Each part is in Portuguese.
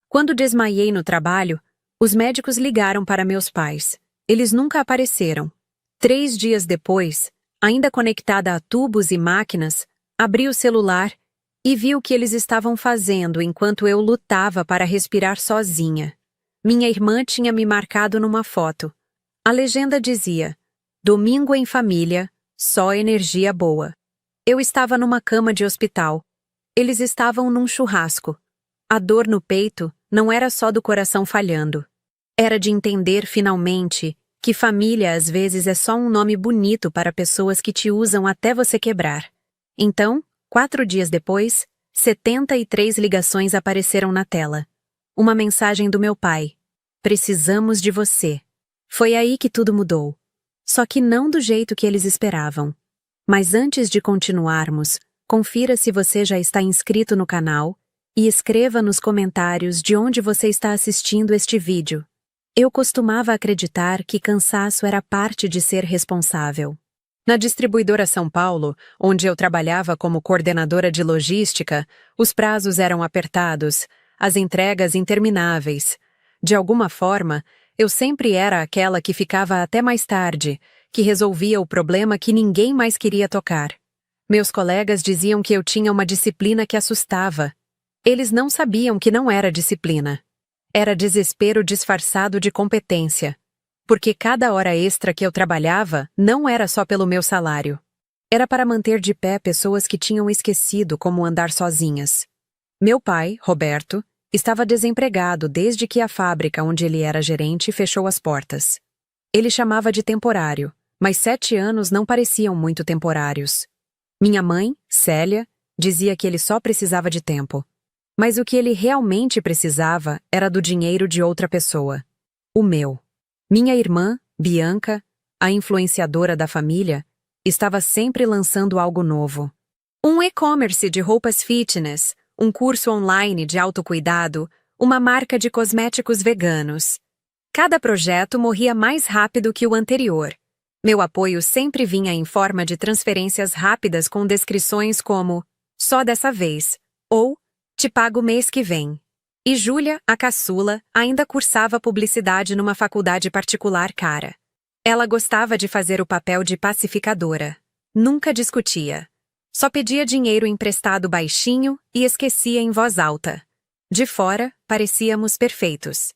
Quando desmaiei no trabalho, os médicos ligaram para meus pais. Eles nunca apareceram. 3 dias depois, ainda conectada a tubos e máquinas, abri o celular e vi o que eles estavam fazendo enquanto eu lutava para respirar sozinha. Minha irmã tinha me marcado numa foto. A legenda dizia: "Domingo em família, só energia boa." Eu estava numa cama de hospital. Eles estavam num churrasco. A dor no peito não era só do coração falhando. Era de entender finalmente que família às vezes é só um nome bonito para pessoas que te usam até você quebrar. Então, 4 dias depois, 73 ligações apareceram na tela. Uma mensagem do meu pai: "Precisamos de você." Foi aí que tudo mudou. Só que não do jeito que eles esperavam. Mas antes de continuarmos, confira se você já está inscrito no canal e escreva nos comentários de onde você está assistindo este vídeo. Eu costumava acreditar que cansaço era parte de ser responsável. Na distribuidora São Paulo, onde eu trabalhava como coordenadora de logística, os prazos eram apertados, as entregas intermináveis. De alguma forma, eu sempre era aquela que ficava até mais tarde, que resolvia o problema que ninguém mais queria tocar. Meus colegas diziam que eu tinha uma disciplina que assustava. Eles não sabiam que não era disciplina. Era desespero disfarçado de competência. Porque cada hora extra que eu trabalhava não era só pelo meu salário. Era para manter de pé pessoas que tinham esquecido como andar sozinhas. Meu pai, Roberto, estava desempregado desde que a fábrica onde ele era gerente fechou as portas. Ele chamava de temporário, mas 7 anos não pareciam muito temporários. Minha mãe, Célia, dizia que ele só precisava de tempo. Mas o que ele realmente precisava era do dinheiro de outra pessoa. O meu. Minha irmã, Bianca, a influenciadora da família, estava sempre lançando algo novo. Um e-commerce de roupas fitness, um curso online de autocuidado, uma marca de cosméticos veganos. Cada projeto morria mais rápido que o anterior. Meu apoio sempre vinha em forma de transferências rápidas com descrições como "só dessa vez" ou "te pago mês que vem." E Júlia, a caçula, ainda cursava publicidade numa faculdade particular cara. Ela gostava de fazer o papel de pacificadora. Nunca discutia. Só pedia dinheiro emprestado baixinho e esquecia em voz alta. De fora, parecíamos perfeitos.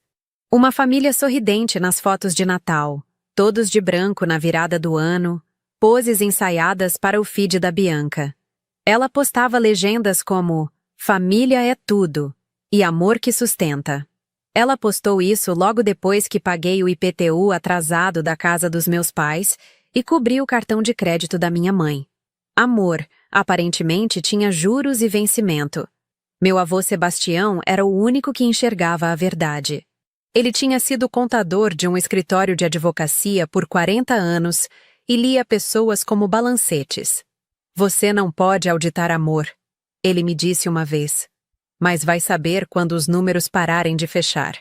Uma família sorridente nas fotos de Natal, todos de branco na virada do ano, poses ensaiadas para o feed da Bianca. Ela postava legendas como "Família é tudo" e "Amor que sustenta." Ela postou isso logo depois que paguei o IPTU atrasado da casa dos meus pais e cobri o cartão de crédito da minha mãe. Amor, aparentemente, tinha juros e vencimento. Meu avô Sebastião era o único que enxergava a verdade. Ele tinha sido contador de um escritório de advocacia por 40 anos e lia pessoas como balancetes. "Você não pode auditar amor", ele me disse uma vez. "Mas vai saber quando os números pararem de fechar."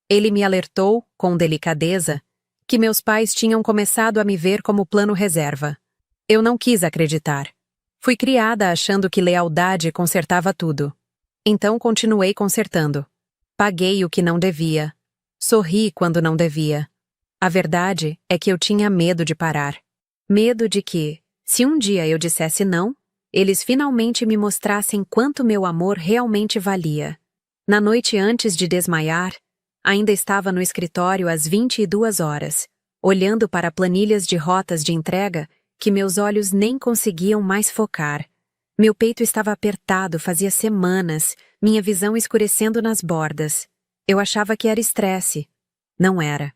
Ele me alertou, com delicadeza, que meus pais tinham começado a me ver como plano reserva. Eu não quis acreditar. Fui criada achando que lealdade consertava tudo. Então continuei consertando. Paguei o que não devia. Sorri quando não devia. A verdade é que eu tinha medo de parar. Medo de que, se um dia eu dissesse não, eles finalmente me mostrassem quanto meu amor realmente valia. Na noite antes de desmaiar, ainda estava no escritório às 22 horas, olhando para planilhas de rotas de entrega que meus olhos nem conseguiam mais focar. Meu peito estava apertado fazia semanas, minha visão escurecendo nas bordas. Eu achava que era estresse. Não era.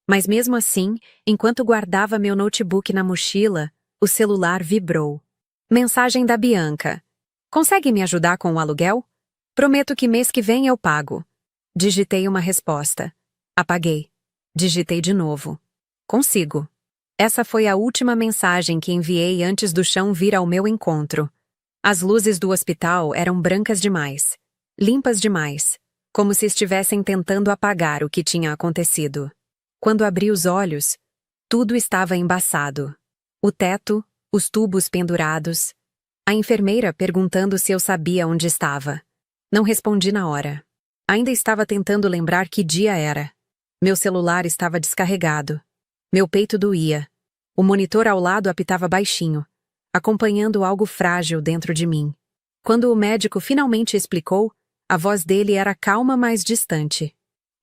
Mas mesmo assim, enquanto guardava meu notebook na mochila, o celular vibrou. Mensagem da Bianca: "Consegue me ajudar com o aluguel? Prometo que mês que vem eu pago." Digitei uma resposta. Apaguei. Digitei de novo. "Consigo." Essa foi a última mensagem que enviei antes do chão vir ao meu encontro. As luzes do hospital eram brancas demais, limpas demais, como se estivessem tentando apagar o que tinha acontecido. Quando abri os olhos, tudo estava embaçado. O teto, os tubos pendurados, a enfermeira perguntando se eu sabia onde estava. Não respondi na hora. Ainda estava tentando lembrar que dia era. Meu celular estava descarregado. Meu peito doía. O monitor ao lado apitava baixinho, acompanhando algo frágil dentro de mim. Quando o médico finalmente explicou, a voz dele era calma, mas distante.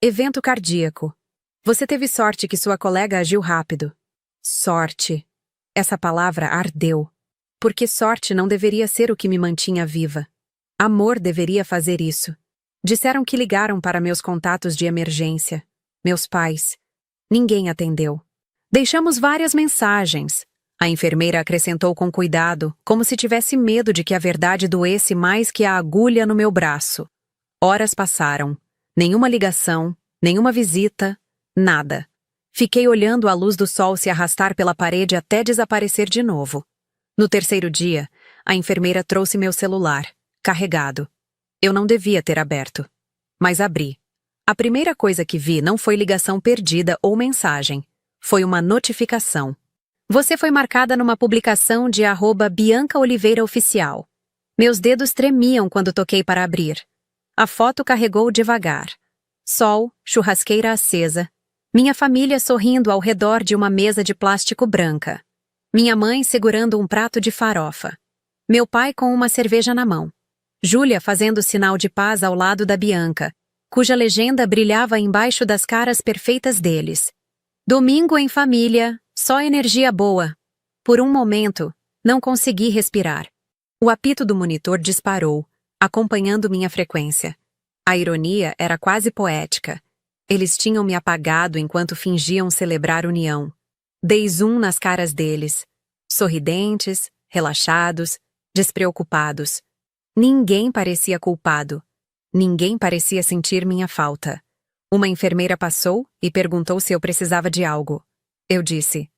Evento cardíaco. Você teve sorte que sua colega agiu rápido. Sorte. Essa palavra ardeu. Porque sorte não deveria ser o que me mantinha viva. Amor deveria fazer isso. Disseram que ligaram para meus contatos de emergência. Meus pais. Ninguém atendeu. Deixamos várias mensagens. A enfermeira acrescentou com cuidado, como se tivesse medo de que a verdade doesse mais que a agulha no meu braço. Horas passaram. Nenhuma ligação, nenhuma visita, nada. Fiquei olhando a luz do sol se arrastar pela parede até desaparecer de novo. No terceiro dia, a enfermeira trouxe meu celular, carregado. Eu não devia ter aberto. Mas abri. A primeira coisa que vi não foi ligação perdida ou mensagem. Foi uma notificação. Você foi marcada numa publicação de @Bianca Oliveira Oficial. Meus dedos tremiam quando toquei para abrir. A foto carregou devagar. Sol, churrasqueira acesa. Minha família sorrindo ao redor de uma mesa de plástico branca. Minha mãe segurando um prato de farofa. Meu pai com uma cerveja na mão. Júlia fazendo sinal de paz ao lado da Bianca, cuja legenda brilhava embaixo das caras perfeitas deles. Domingo em família, só energia boa. Por um momento, não consegui respirar. O apito do monitor disparou, acompanhando minha frequência. A ironia era quase poética. Eles tinham me apagado enquanto fingiam celebrar união. Dei zoom nas caras deles. Sorridentes, relaxados, despreocupados. Ninguém parecia culpado. Ninguém parecia sentir minha falta. Uma enfermeira passou e perguntou se eu precisava de algo. Eu disse: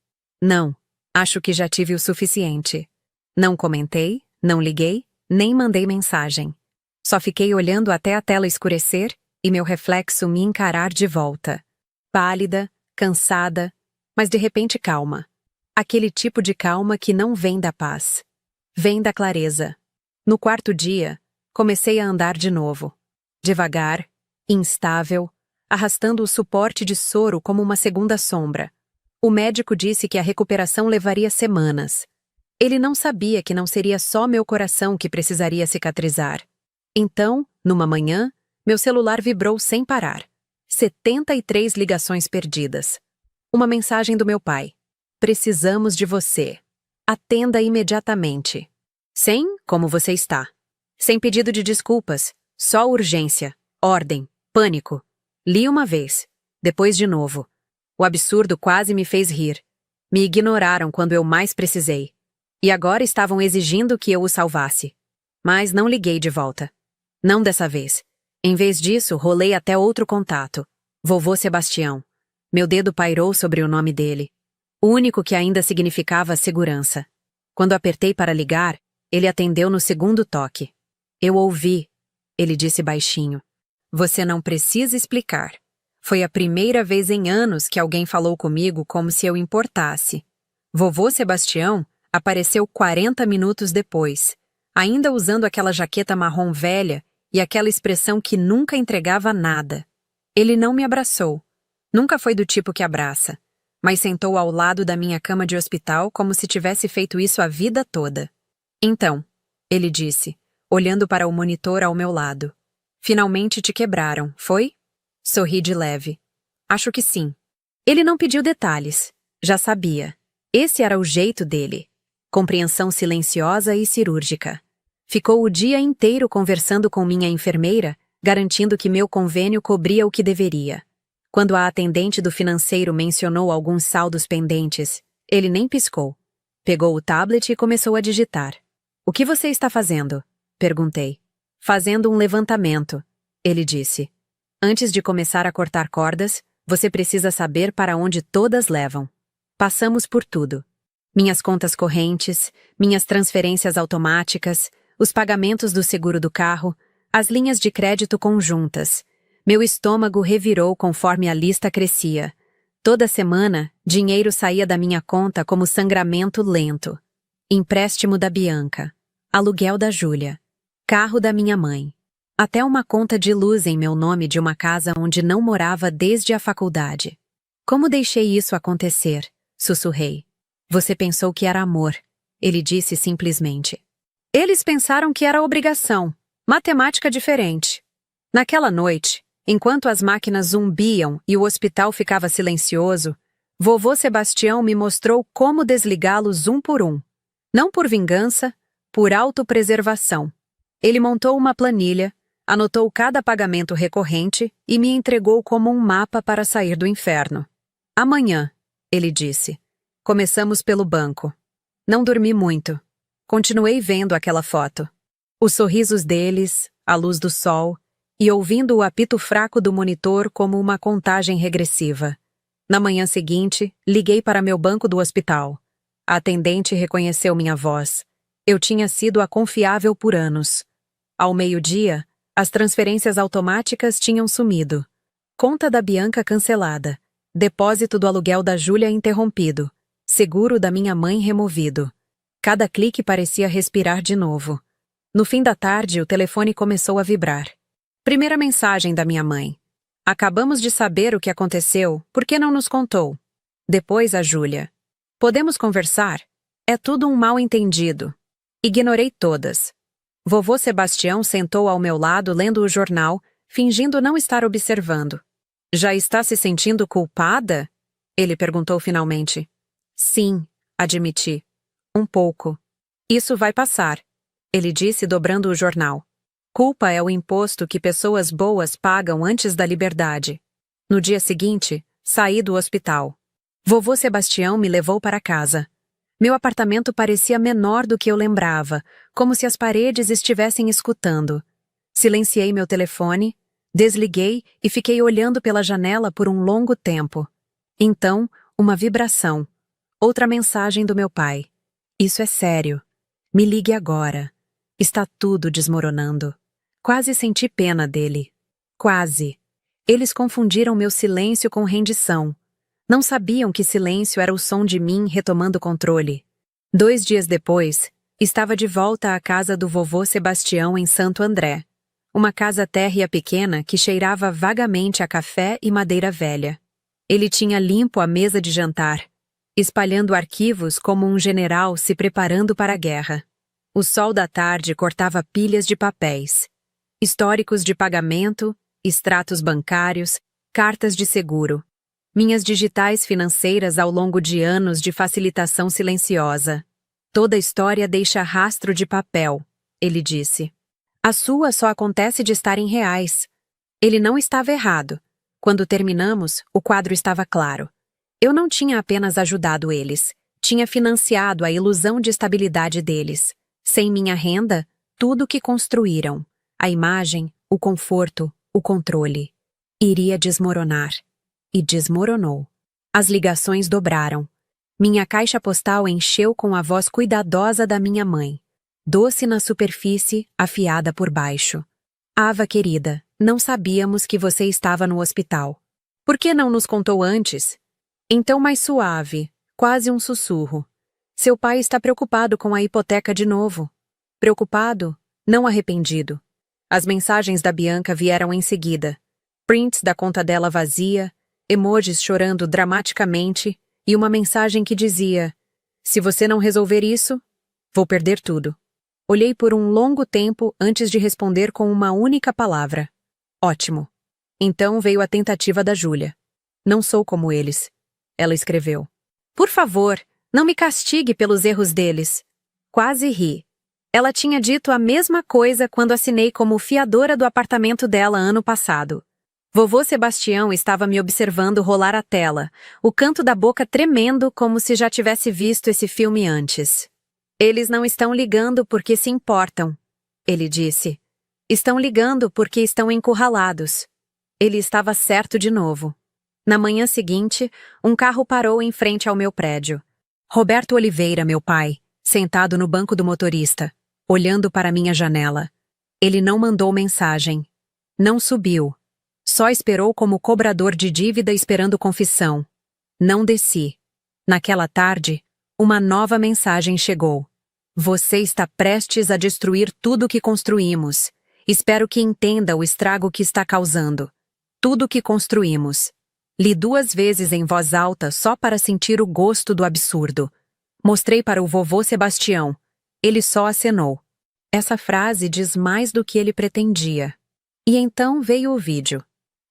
não, acho que já tive o suficiente. Não comentei, não liguei, nem mandei mensagem. Só fiquei olhando até a tela escurecer e meu reflexo me encarar de volta. Pálida, cansada, mas de repente calma. Aquele tipo de calma que não vem da paz. Vem da clareza. No quarto dia, comecei a andar de novo. Devagar, instável, arrastando o suporte de soro como uma segunda sombra. O médico disse que a recuperação levaria semanas. Ele não sabia que não seria só meu coração que precisaria cicatrizar. Então, numa manhã, meu celular vibrou sem parar. 73 ligações perdidas. Uma mensagem do meu pai. Precisamos de você. Atenda imediatamente. Sem como você está. Sem pedido de desculpas. Só urgência. Ordem. Pânico. Li uma vez. Depois de novo. O absurdo quase me fez rir. Me ignoraram quando eu mais precisei. E agora estavam exigindo que eu o salvasse. Mas não liguei de volta. Não dessa vez. Em vez disso, rolei até outro contato. Vovô Sebastião. Meu dedo pairou sobre o nome dele. O único que ainda significava segurança. Quando apertei para ligar, ele atendeu no segundo toque. Eu ouvi. Ele disse baixinho. Você não precisa explicar. Foi a primeira vez em anos que alguém falou comigo como se eu importasse. Vovô Sebastião apareceu 40 minutos depois, ainda usando aquela jaqueta marrom velha e aquela expressão que nunca entregava nada. Ele não me abraçou. Nunca foi do tipo que abraça, mas sentou ao lado da minha cama de hospital como se tivesse feito isso a vida toda. Então, ele disse, olhando para o monitor ao meu lado. Finalmente te quebraram, foi? Sorri de leve. Acho que sim. Ele não pediu detalhes. Já sabia. Esse era o jeito dele. Compreensão silenciosa e cirúrgica. Ficou o dia inteiro conversando com minha enfermeira, garantindo que meu convênio cobria o que deveria. Quando a atendente do financeiro mencionou alguns saldos pendentes, ele nem piscou. Pegou o tablet e começou a digitar. O que você está fazendo? Perguntei. Fazendo um levantamento, ele disse. Antes de começar a cortar cordas, você precisa saber para onde todas levam. Passamos por tudo. Minhas contas correntes, minhas transferências automáticas, os pagamentos do seguro do carro, as linhas de crédito conjuntas. Meu estômago revirou conforme a lista crescia. Toda semana, dinheiro saía da minha conta como sangramento lento. Empréstimo da Bianca. Aluguel da Júlia. Carro da minha mãe. Até uma conta de luz em meu nome de uma casa onde não morava desde a faculdade. Como deixei isso acontecer? Sussurrei. Você pensou que era amor. Ele disse simplesmente. Eles pensaram que era obrigação. Matemática diferente. Naquela noite, enquanto as máquinas zumbiam e o hospital ficava silencioso, vovô Sebastião me mostrou como desligá-los um por um. Não por vingança, por autopreservação. Ele montou uma planilha, anotou cada pagamento recorrente e me entregou como um mapa para sair do inferno. Amanhã, ele disse. Começamos pelo banco. Não dormi muito. Continuei vendo aquela foto. Os sorrisos deles, a luz do sol, e ouvindo o apito fraco do monitor como uma contagem regressiva. Na manhã seguinte, liguei para meu banco do hospital. A atendente reconheceu minha voz. Eu tinha sido a confiável por anos. Ao meio-dia, as transferências automáticas tinham sumido. Conta da Bianca cancelada. Depósito do aluguel da Júlia interrompido. Seguro da minha mãe removido. Cada clique parecia respirar de novo. No fim da tarde, o telefone começou a vibrar. Primeira mensagem da minha mãe. Acabamos de saber o que aconteceu, por que não nos contou? Depois a Júlia. Podemos conversar? É tudo um mal-entendido. Ignorei todas. Vovô Sebastião sentou ao meu lado lendo o jornal, fingindo não estar observando. Já está se sentindo culpada? Ele perguntou finalmente. Sim, admiti. Um pouco. Isso vai passar, ele disse dobrando o jornal. Culpa é o imposto que pessoas boas pagam antes da liberdade. No dia seguinte, saí do hospital. Vovô Sebastião me levou para casa. Meu apartamento parecia menor do que eu lembrava, como se as paredes estivessem escutando. Silenciei meu telefone, desliguei e fiquei olhando pela janela por um longo tempo. Então, uma vibração. Outra mensagem do meu pai. Isso é sério. Me ligue agora. Está tudo desmoronando. Quase senti pena dele. Quase. Eles confundiram meu silêncio com rendição. Não sabiam que silêncio era o som de mim retomando o controle. 2 dias depois, estava de volta à casa do vovô Sebastião em Santo André. Uma casa térrea pequena que cheirava vagamente a café e madeira velha. Ele tinha limpo a mesa de jantar, espalhando arquivos como um general se preparando para a guerra. O sol da tarde cortava pilhas de papéis. Históricos de pagamento, extratos bancários, cartas de seguro. Minhas digitais financeiras ao longo de anos de facilitação silenciosa. Toda história deixa rastro de papel, ele disse. A sua só acontece de estar em reais. Ele não estava errado. Quando terminamos, o quadro estava claro. Eu não tinha apenas ajudado eles, tinha financiado a ilusão de estabilidade deles. Sem minha renda, tudo o que construíram, a imagem, o conforto, o controle, iria desmoronar. E desmoronou. As ligações dobraram. Minha caixa postal encheu com a voz cuidadosa da minha mãe. Doce na superfície, afiada por baixo. Ava querida, não sabíamos que você estava no hospital. Por que não nos contou antes? Então mais suave, quase um sussurro. Seu pai está preocupado com a hipoteca de novo. Preocupado, não arrependido. As mensagens da Bianca vieram em seguida. Prints da conta dela vazia, emojis chorando dramaticamente e uma mensagem que dizia: se você não resolver isso, vou perder tudo. Olhei por um longo tempo antes de responder com uma única palavra. Ótimo. Então veio a tentativa da Júlia. Não sou como eles. Ela escreveu. Por favor, não me castigue pelos erros deles. Quase ri. Ela tinha dito a mesma coisa quando assinei como fiadora do apartamento dela ano passado. Vovô Sebastião estava me observando rolar a tela, o canto da boca tremendo como se já tivesse visto esse filme antes. Eles não estão ligando porque se importam, ele disse. Estão ligando porque estão encurralados. Ele estava certo de novo. Na manhã seguinte, um carro parou em frente ao meu prédio. Roberto Oliveira, meu pai, sentado no banco do motorista, olhando para minha janela. Ele não mandou mensagem. Não subiu. Só esperou como cobrador de dívida esperando confissão. Não desci. Naquela tarde, uma nova mensagem chegou. Você está prestes a destruir tudo o que construímos. Espero que entenda o estrago que está causando. Tudo que construímos. Li 2 vezes em voz alta só para sentir o gosto do absurdo. Mostrei para o vovô Sebastião. Ele só acenou. Essa frase diz mais do que ele pretendia. E então veio o vídeo.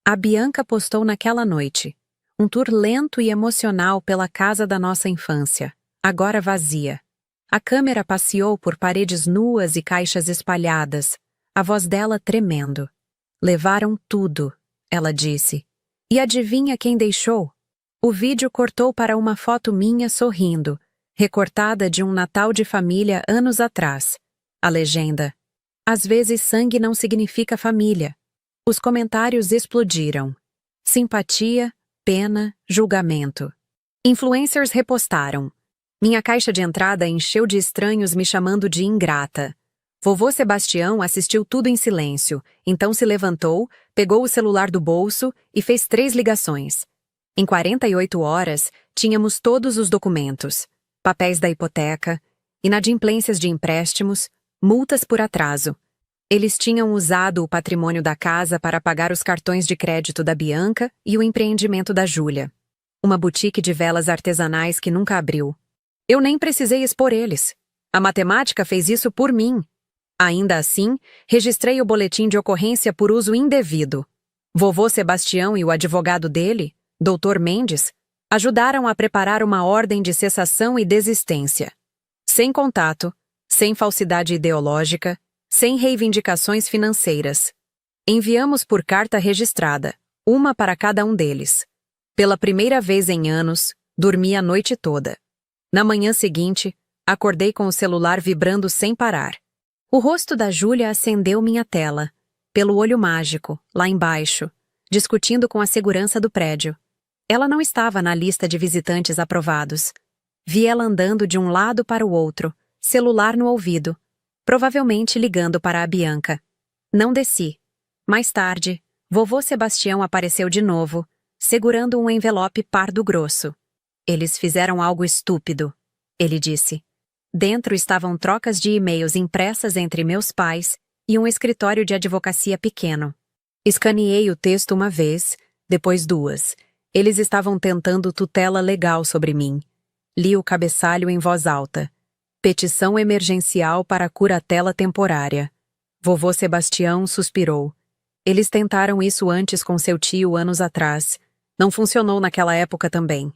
A Bianca postou naquela noite. Um tour lento e emocional pela casa da nossa infância, agora vazia. A câmera passeou por paredes nuas e caixas espalhadas, a voz dela tremendo. Levaram tudo, ela disse. E adivinha quem deixou? O vídeo cortou para uma foto minha sorrindo, recortada de um Natal de família anos atrás. A legenda: às vezes sangue não significa família. Os comentários explodiram. Simpatia, pena, julgamento. Influencers repostaram. Minha caixa de entrada encheu de estranhos me chamando de ingrata. Vovô Sebastião assistiu tudo em silêncio, então se levantou, pegou o celular do bolso e fez 3 ligações. Em 48 horas, tínhamos todos os documentos. Papéis da hipoteca, inadimplências de empréstimos, multas por atraso. Eles tinham usado o patrimônio da casa para pagar os cartões de crédito da Bianca e o empreendimento da Júlia. Uma boutique de velas artesanais que nunca abriu. Eu nem precisei expor eles. A matemática fez isso por mim. Ainda assim, registrei o boletim de ocorrência por uso indevido. Vovô Sebastião e o advogado dele, Dr. Mendes, ajudaram a preparar uma ordem de cessação e desistência. Sem contato, sem falsidade ideológica, sem reivindicações financeiras. Enviamos por carta registrada, uma para cada um deles. Pela primeira vez em anos, dormi a noite toda. Na manhã seguinte, acordei com o celular vibrando sem parar. O rosto da Júlia acendeu minha tela, pelo olho mágico, lá embaixo, discutindo com a segurança do prédio. Ela não estava na lista de visitantes aprovados. Vi ela andando de um lado para o outro, celular no ouvido, provavelmente ligando para a Bianca. Não desci. Mais tarde, vovô Sebastião apareceu de novo, segurando um envelope pardo grosso. Eles fizeram algo estúpido, ele disse. Dentro estavam trocas de e-mails impressas entre meus pais e um escritório de advocacia pequeno. Escaneei o texto uma vez, depois 2. Eles estavam tentando tutela legal sobre mim. Li o cabeçalho em voz alta. Petição emergencial para curatela temporária. Vovô Sebastião suspirou. Eles tentaram isso antes com seu tio anos atrás. Não funcionou naquela época também.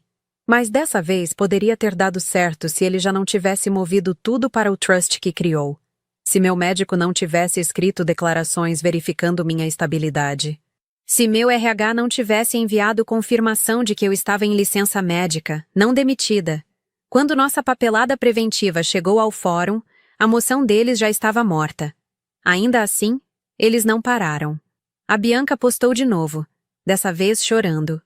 Mas dessa vez poderia ter dado certo se ele já não tivesse movido tudo para o trust que criou. Se meu médico não tivesse escrito declarações verificando minha estabilidade. Se meu RH não tivesse enviado confirmação de que eu estava em licença médica, não demitida. Quando nossa papelada preventiva chegou ao fórum, a moção deles já estava morta. Ainda assim, eles não pararam. A Bianca postou de novo, dessa vez chorando.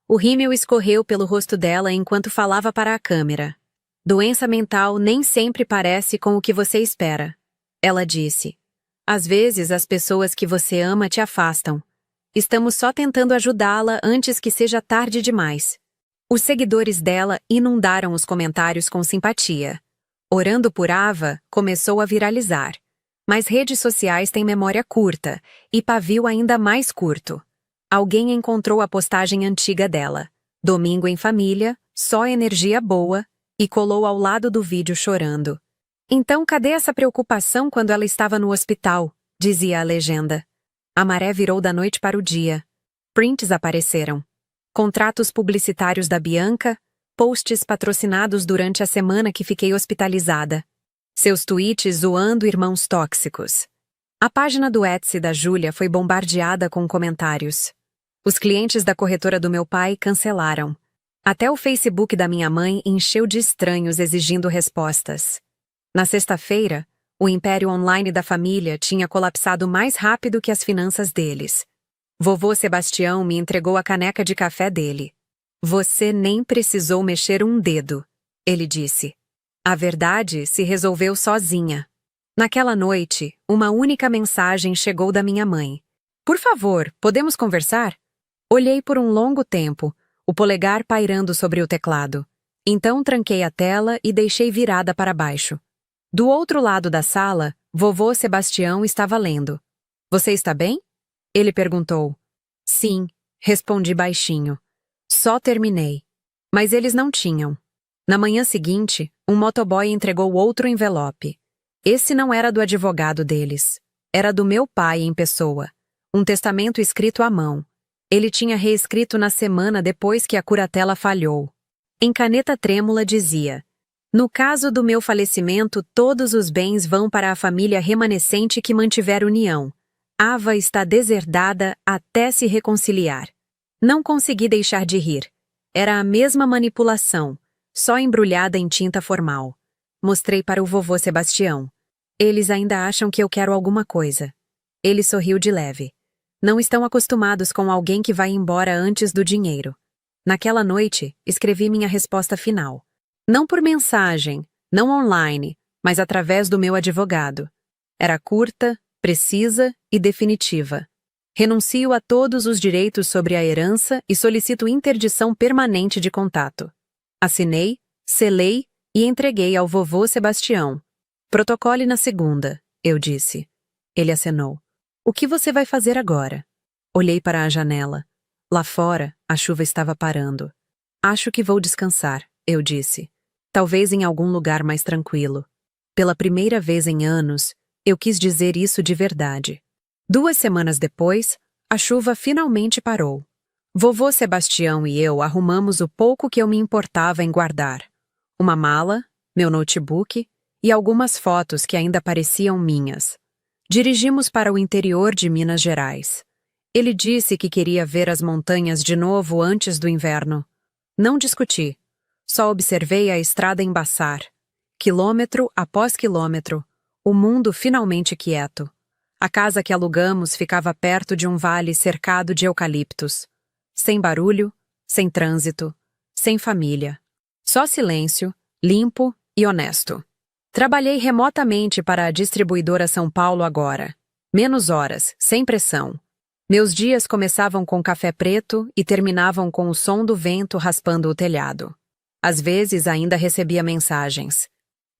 O rímel escorreu pelo rosto dela enquanto falava para a câmera. Doença mental nem sempre parece com o que você espera. Ela disse. Às vezes as pessoas que você ama te afastam. Estamos só tentando ajudá-la antes que seja tarde demais. Os seguidores dela inundaram os comentários com simpatia. Orando por Ava começou a viralizar. Mas redes sociais têm memória curta e pavio ainda mais curto. Alguém encontrou a postagem antiga dela. Domingo em família, só energia boa, e colou ao lado do vídeo chorando. Então cadê essa preocupação quando ela estava no hospital? Dizia a legenda. A maré virou da noite para o dia. Prints apareceram. Contratos publicitários da Bianca, posts patrocinados durante a semana que fiquei hospitalizada. Seus tweets zoando irmãos tóxicos. A página do Etsy da Júlia foi bombardeada com comentários. Os clientes da corretora do meu pai cancelaram. Até o Facebook da minha mãe encheu de estranhos exigindo respostas. Na sexta-feira, o império online da família tinha colapsado mais rápido que as finanças deles. Vovô Sebastião me entregou a caneca de café dele. Você nem precisou mexer um dedo, ele disse. A verdade se resolveu sozinha. Naquela noite, uma única mensagem chegou da minha mãe. Por favor, podemos conversar? Olhei por um longo tempo, o polegar pairando sobre o teclado. Então tranquei a tela e deixei virada para baixo. Do outro lado da sala, vovô Sebastião estava lendo. Você está bem? Ele perguntou. Sim, respondi baixinho. Só terminei. Mas eles não tinham. Na manhã seguinte, um motoboy entregou outro envelope. Esse não era do advogado deles. Era do meu pai em pessoa. Um testamento escrito à mão. Ele tinha reescrito na semana depois que a curatela falhou. Em caneta trêmula dizia: no caso do meu falecimento, todos os bens vão para a família remanescente que mantiver união. Ava está deserdada até se reconciliar. Não consegui deixar de rir. Era a mesma manipulação, só embrulhada em tinta formal. Mostrei para o vovô Sebastião. Eles ainda acham que eu quero alguma coisa. Ele sorriu de leve. Não estão acostumados com alguém que vai embora antes do dinheiro. Naquela noite, escrevi minha resposta final. Não por mensagem, não online, mas através do meu advogado. Era curta, precisa e definitiva. Renuncio a todos os direitos sobre a herança e solicito interdição permanente de contato. Assinei, selei e entreguei ao vovô Sebastião. Protocole na segunda, eu disse. Ele acenou. O que você vai fazer agora? Olhei para a janela. Lá fora, a chuva estava parando. Acho que vou descansar, eu disse. Talvez em algum lugar mais tranquilo. Pela primeira vez em anos, eu quis dizer isso de verdade. 2 semanas depois, a chuva finalmente parou. Vovô Sebastião e eu arrumamos o pouco que eu me importava em guardar. Uma mala, meu notebook e algumas fotos que ainda pareciam minhas. Dirigimos para o interior de Minas Gerais. Ele disse que queria ver as montanhas de novo antes do inverno. Não discuti. Só observei a estrada embaçar. Quilômetro após quilômetro, o mundo finalmente quieto. A casa que alugamos ficava perto de um vale cercado de eucaliptos. Sem barulho, sem trânsito, sem família. Só silêncio, limpo e honesto. Trabalhei remotamente para a distribuidora São Paulo agora. Menos horas, sem pressão. Meus dias começavam com café preto e terminavam com o som do vento raspando o telhado. Às vezes ainda recebia mensagens.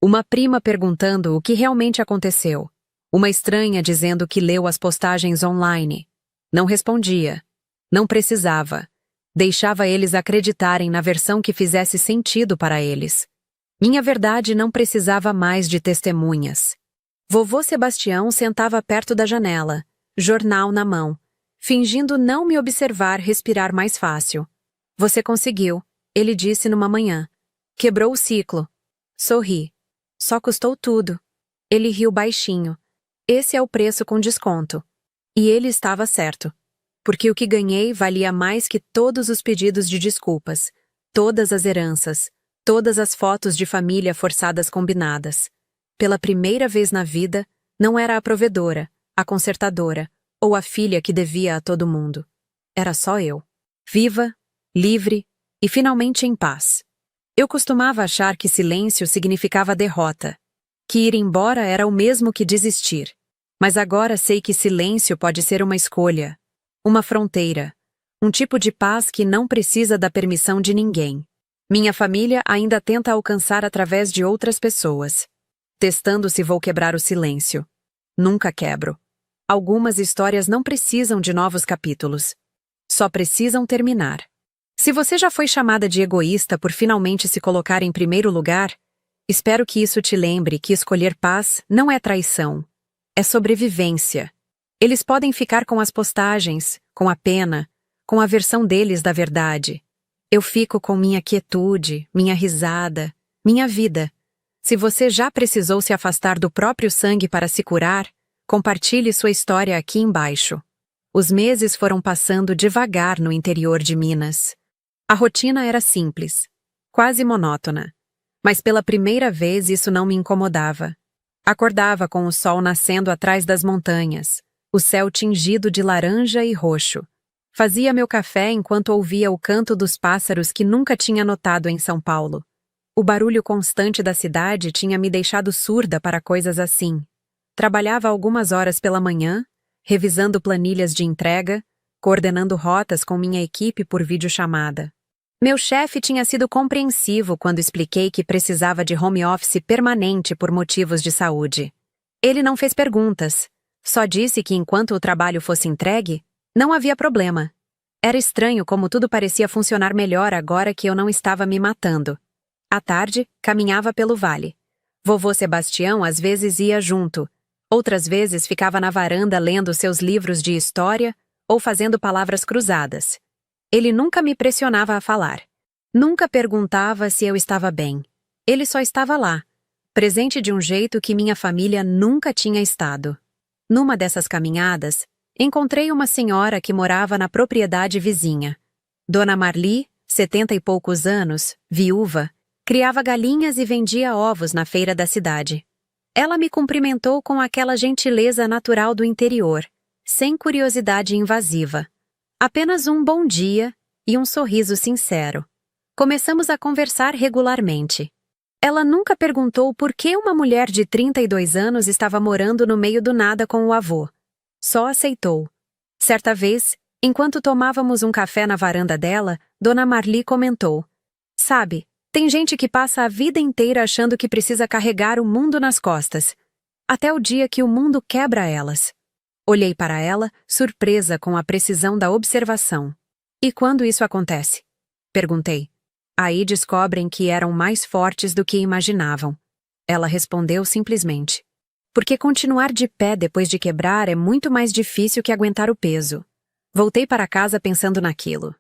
Uma prima perguntando o que realmente aconteceu. Uma estranha dizendo que leu as postagens online. Não respondia. Não precisava. Deixava eles acreditarem na versão que fizesse sentido para eles. Minha verdade não precisava mais de testemunhas. Vovô Sebastião sentava perto da janela, jornal na mão, fingindo não me observar respirar mais fácil. Você conseguiu, ele disse numa manhã. Quebrou o ciclo. Sorri. Só custou tudo. Ele riu baixinho. Esse é o preço com desconto. E ele estava certo. Porque o que ganhei valia mais que todos os pedidos de desculpas, todas as heranças, todas as fotos de família forçadas combinadas. Pela primeira vez na vida, não era a provedora, a consertadora, ou a filha que devia a todo mundo. Era só eu. Viva, livre e finalmente em paz. Eu costumava achar que silêncio significava derrota, que ir embora era o mesmo que desistir. Mas agora sei que silêncio pode ser uma escolha, uma fronteira, um tipo de paz que não precisa da permissão de ninguém. Minha família ainda tenta alcançar através de outras pessoas, testando se vou quebrar o silêncio. Nunca quebro. Algumas histórias não precisam de novos capítulos. Só precisam terminar. Se você já foi chamada de egoísta por finalmente se colocar em primeiro lugar, espero que isso te lembre que escolher paz não é traição. É sobrevivência. Eles podem ficar com as postagens, com a pena, com a versão deles da verdade. Eu fico com minha quietude, minha risada, minha vida. Se você já precisou se afastar do próprio sangue para se curar, compartilhe sua história aqui embaixo. Os meses foram passando devagar no interior de Minas. A rotina era simples, quase monótona. Mas pela primeira vez isso não me incomodava. Acordava com o sol nascendo atrás das montanhas, o céu tingido de laranja e roxo. Fazia meu café enquanto ouvia o canto dos pássaros que nunca tinha notado em São Paulo. O barulho constante da cidade tinha me deixado surda para coisas assim. Trabalhava algumas horas pela manhã, revisando planilhas de entrega, coordenando rotas com minha equipe por videochamada. Meu chefe tinha sido compreensivo quando expliquei que precisava de home office permanente por motivos de saúde. Ele não fez perguntas, Só disse que enquanto o trabalho fosse entregue, não havia problema. Era estranho como tudo parecia funcionar melhor agora que eu não estava me matando. À tarde, caminhava pelo vale. Vovô Sebastião às vezes ia junto. Outras vezes ficava na varanda lendo seus livros de história ou fazendo palavras cruzadas. Ele nunca me pressionava a falar. Nunca perguntava se eu estava bem. Ele só estava lá, presente de um jeito que minha família nunca tinha estado. Numa dessas caminhadas, encontrei uma senhora que morava na propriedade vizinha. Dona Marli, 70 e poucos anos, viúva, criava galinhas e vendia ovos na feira da cidade. Ela me cumprimentou com aquela gentileza natural do interior, sem curiosidade invasiva. Apenas um bom dia e um sorriso sincero. Começamos a conversar regularmente. Ela nunca perguntou por que uma mulher de 32 anos estava morando no meio do nada com o avô. Só aceitou. Certa vez, enquanto tomávamos um café na varanda dela, Dona Marli comentou: "Sabe, tem gente que passa a vida inteira achando que precisa carregar o mundo nas costas, até o dia que o mundo quebra elas." Olhei para ela, surpresa com a precisão da observação. "E quando isso acontece?" perguntei. "Aí descobrem que eram mais fortes do que imaginavam." Ela respondeu simplesmente: "Porque continuar de pé depois de quebrar é muito mais difícil que aguentar o peso." Voltei para casa pensando naquilo.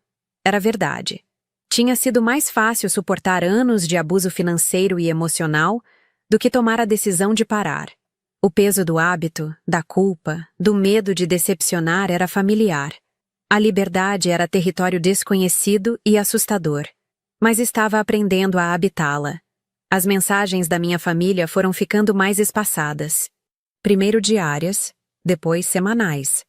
Era verdade. Tinha sido mais fácil suportar anos de abuso financeiro e emocional do que tomar a decisão de parar. O peso do hábito, da culpa, do medo de decepcionar era familiar. A liberdade era território desconhecido e assustador. Mas estava aprendendo a habitá-la. As mensagens da minha família foram ficando mais espaçadas. Primeiro diárias, depois semanais.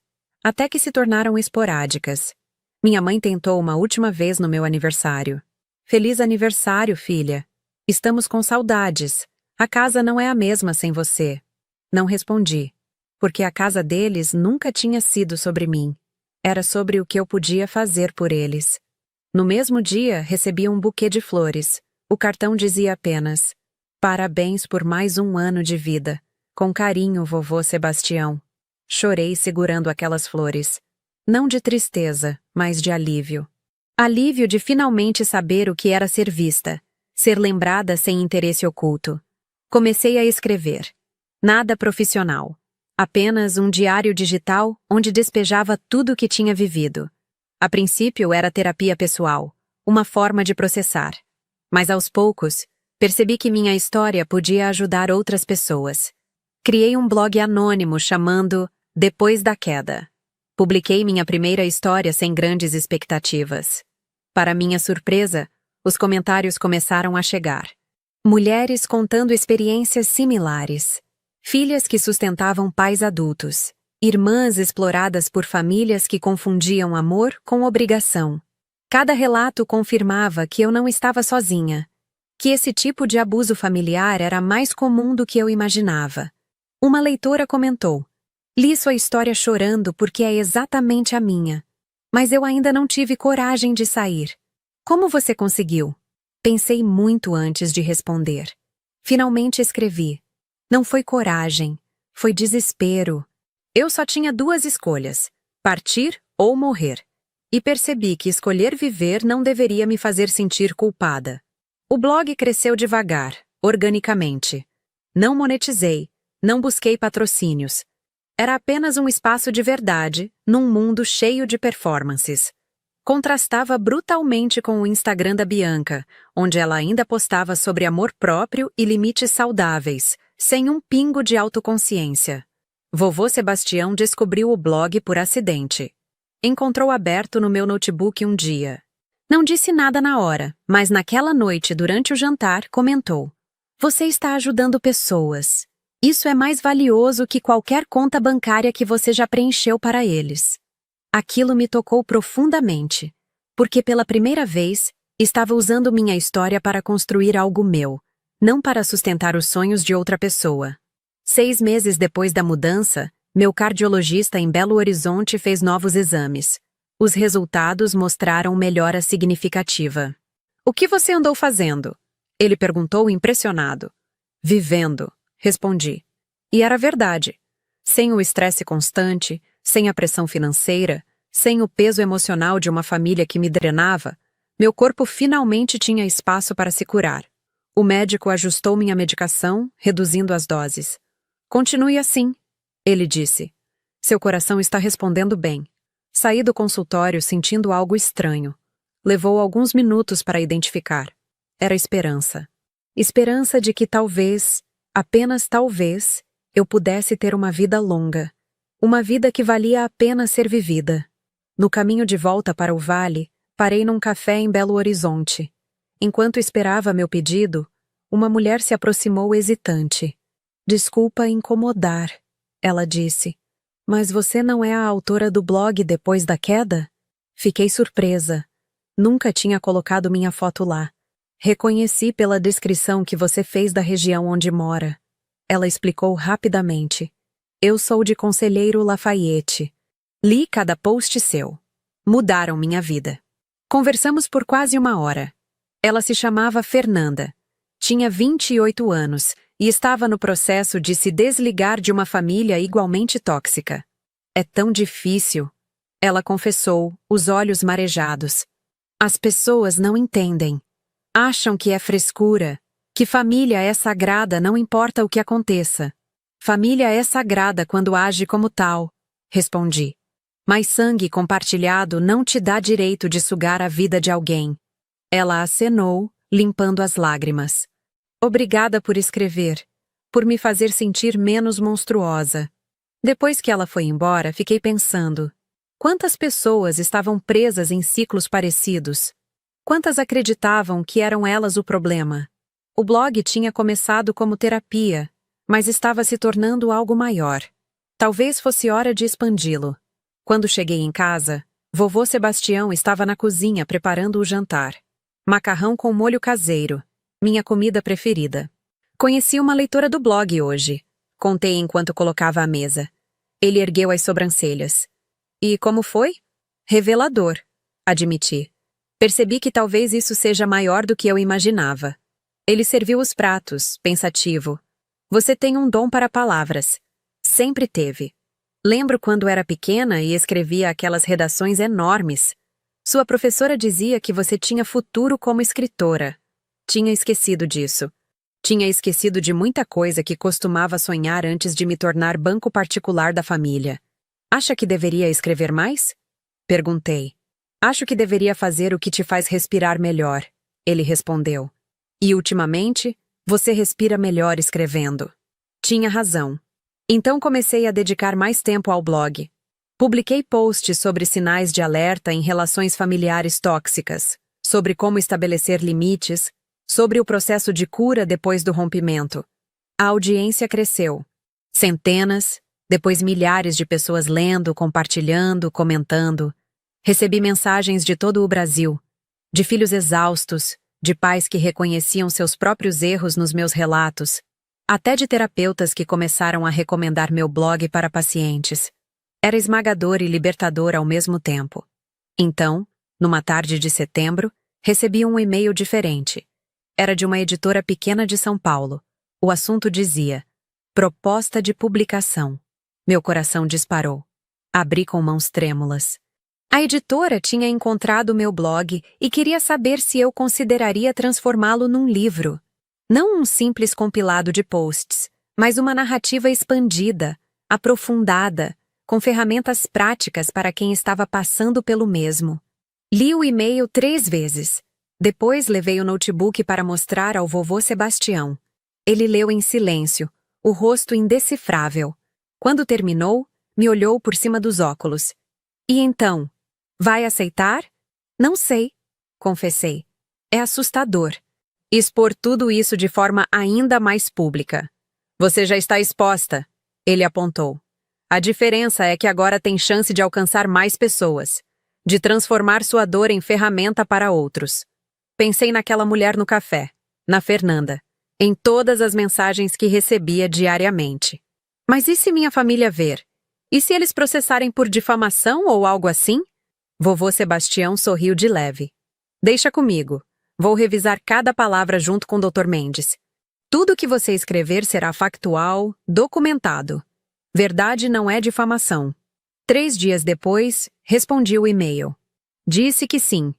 Até que se tornaram esporádicas. Minha mãe tentou uma última vez no meu aniversário. "Feliz aniversário, filha. Estamos com saudades. A casa não é a mesma sem você." Não respondi, porque a casa deles nunca tinha sido sobre mim. Era sobre o que eu podia fazer por eles. No mesmo dia, recebi um buquê de flores. O cartão dizia apenas: "Parabéns por mais um ano de vida. Com carinho, vovô Sebastião." Chorei segurando aquelas flores. Não de tristeza, mas de alívio. Alívio de finalmente saber o que era ser vista, ser lembrada sem interesse oculto. Comecei a escrever. Nada profissional. Apenas um diário digital onde despejava tudo o que tinha vivido. A princípio era terapia pessoal, uma forma de processar. Mas aos poucos, percebi que minha história podia ajudar outras pessoas. Criei um blog anônimo chamando Depois da Queda. Publiquei minha primeira história sem grandes expectativas. Para minha surpresa, os comentários começaram a chegar. Mulheres contando experiências similares. Filhas que sustentavam pais adultos. Irmãs exploradas por famílias que confundiam amor com obrigação. Cada relato confirmava que eu não estava sozinha. Que esse tipo de abuso familiar era mais comum do que eu imaginava. Uma leitora comentou: "Li sua história chorando porque é exatamente a minha. Mas eu ainda não tive coragem de sair. Como você conseguiu?" Pensei muito antes de responder. Finalmente escrevi. Não foi coragem, foi desespero. Eu só tinha duas escolhas: partir ou morrer. E percebi que escolher viver não deveria me fazer sentir culpada. O blog cresceu devagar, organicamente. Não monetizei, não busquei patrocínios. Era apenas um espaço de verdade, num mundo cheio de performances. Contrastava brutalmente com o Instagram da Bianca, onde ela ainda postava sobre amor próprio e limites saudáveis, sem um pingo de autoconsciência. Vovô Sebastião descobriu o blog por acidente. Encontrou aberto no meu notebook um dia. Não disse nada na hora, mas naquela noite, durante o jantar, comentou: "Você está ajudando pessoas. Isso é mais valioso que qualquer conta bancária que você já preencheu para eles." Aquilo me tocou profundamente, porque pela primeira vez, estava usando minha história para construir algo meu, não para sustentar os sonhos de outra pessoa. 6 meses depois da mudança, meu cardiologista em Belo Horizonte fez novos exames. Os resultados mostraram melhora significativa. "O que você andou fazendo?" ele perguntou impressionado. "Vivendo", respondi. E era verdade. Sem o estresse constante, sem a pressão financeira, sem o peso emocional de uma família que me drenava, meu corpo finalmente tinha espaço para se curar. O médico ajustou minha medicação, reduzindo as doses. Continue assim, ele disse. Seu coração está respondendo bem. Saí do consultório sentindo algo estranho. Levou alguns minutos para identificar. Era esperança. Esperança de que talvez, apenas talvez, eu pudesse ter uma vida longa. Uma vida que valia a pena ser vivida. No caminho de volta para o vale, parei num café em Belo Horizonte. Enquanto esperava meu pedido, uma mulher se aproximou hesitante. Desculpa incomodar, ela disse. Mas você não é a autora do blog Depois da Queda? Fiquei surpresa. Nunca tinha colocado minha foto lá. Reconheci pela descrição que você fez da região onde mora. Ela explicou rapidamente. Eu sou de Conselheiro Lafayette. Li cada post seu. Mudaram minha vida. Conversamos por quase 1 hora. Ela se chamava Fernanda. Tinha 28 anos e estava no processo de se desligar de uma família igualmente tóxica. É tão difícil, ela confessou, os olhos marejados. As pessoas não entendem. Acham que é frescura, que família é sagrada não importa o que aconteça. Família é sagrada quando age como tal, respondi. Mas sangue compartilhado não te dá direito de sugar a vida de alguém. Ela acenou, limpando as lágrimas. Obrigada por escrever, por me fazer sentir menos monstruosa. Depois que ela foi embora, fiquei pensando. Quantas pessoas estavam presas em ciclos parecidos? Quantas acreditavam que eram elas o problema? O blog tinha começado como terapia, mas estava se tornando algo maior. Talvez fosse hora de expandi-lo. Quando cheguei em casa, vovô Sebastião estava na cozinha preparando o jantar. Macarrão com molho caseiro, minha comida preferida. Conheci uma leitora do blog hoje, contei enquanto colocava a mesa. Ele ergueu as sobrancelhas. E como foi? Revelador, admiti. Percebi que talvez isso seja maior do que eu imaginava. Ele serviu os pratos, pensativo. Você tem um dom para palavras. Sempre teve. Lembro quando era pequena e escrevia aquelas redações enormes. Sua professora dizia que você tinha futuro como escritora. Tinha esquecido disso. Tinha esquecido de muita coisa que costumava sonhar antes de me tornar banco particular da família. Acha que deveria escrever mais? Perguntei. Acho que deveria fazer o que te faz respirar melhor, ele respondeu. E ultimamente, você respira melhor escrevendo. Tinha razão. Então comecei a dedicar mais tempo ao blog. Publiquei posts sobre sinais de alerta em relações familiares tóxicas, sobre como estabelecer limites, sobre o processo de cura depois do rompimento. A audiência cresceu. Centenas, depois milhares de pessoas lendo, compartilhando, comentando. Recebi mensagens de todo o Brasil, de filhos exaustos, de pais que reconheciam seus próprios erros nos meus relatos, até de terapeutas que começaram a recomendar meu blog para pacientes. Era esmagador e libertador ao mesmo tempo. Então, numa tarde de setembro, recebi um e-mail diferente. Era de uma editora pequena de São Paulo. O assunto dizia: proposta de publicação. Meu coração disparou. Abri com mãos trêmulas. A editora tinha encontrado meu blog e queria saber se eu consideraria transformá-lo num livro. Não um simples compilado de posts, mas uma narrativa expandida, aprofundada, com ferramentas práticas para quem estava passando pelo mesmo. Li o e-mail 3 vezes. Depois levei o notebook para mostrar ao vovô Sebastião. Ele leu em silêncio, o rosto indecifrável. Quando terminou, me olhou por cima dos óculos. E então? Vai aceitar? Não sei, confessei. É assustador. Expor tudo isso de forma ainda mais pública. Você já está exposta, ele apontou. A diferença é que agora tem chance de alcançar mais pessoas, de transformar sua dor em ferramenta para outros. Pensei naquela mulher no café, na Fernanda, em todas as mensagens que recebia diariamente. Mas e se minha família ver? E se eles processarem por difamação ou algo assim? Vovô Sebastião sorriu de leve. Deixa comigo. Vou revisar cada palavra junto com o Dr. Mendes. Tudo que você escrever será factual, documentado. Verdade não é difamação. 3 dias depois, respondi o e-mail. Disse que sim.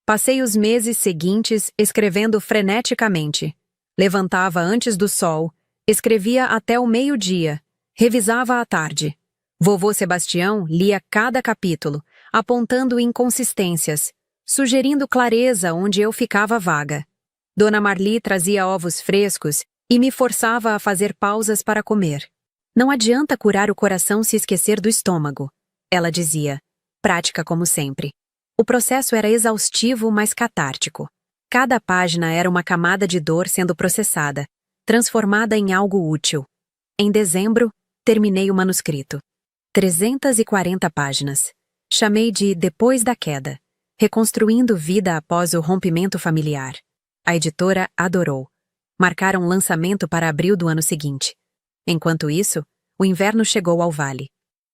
Passei os meses seguintes escrevendo freneticamente. Levantava antes do sol, escrevia até o meio-dia, revisava à tarde. Vovô Sebastião lia cada capítulo, apontando inconsistências, sugerindo clareza onde eu ficava vaga. Dona Marli trazia ovos frescos e me forçava a fazer pausas para comer. Não adianta curar o coração se esquecer do estômago, ela dizia, prática como sempre. O processo era exaustivo, mas catártico. Cada página era uma camada de dor sendo processada, transformada em algo útil. Em dezembro, terminei o manuscrito. 340 páginas. Chamei de Depois da Queda, reconstruindo vida após o rompimento familiar. A editora adorou. Marcaram lançamento para abril do ano seguinte. Enquanto isso, o inverno chegou ao vale.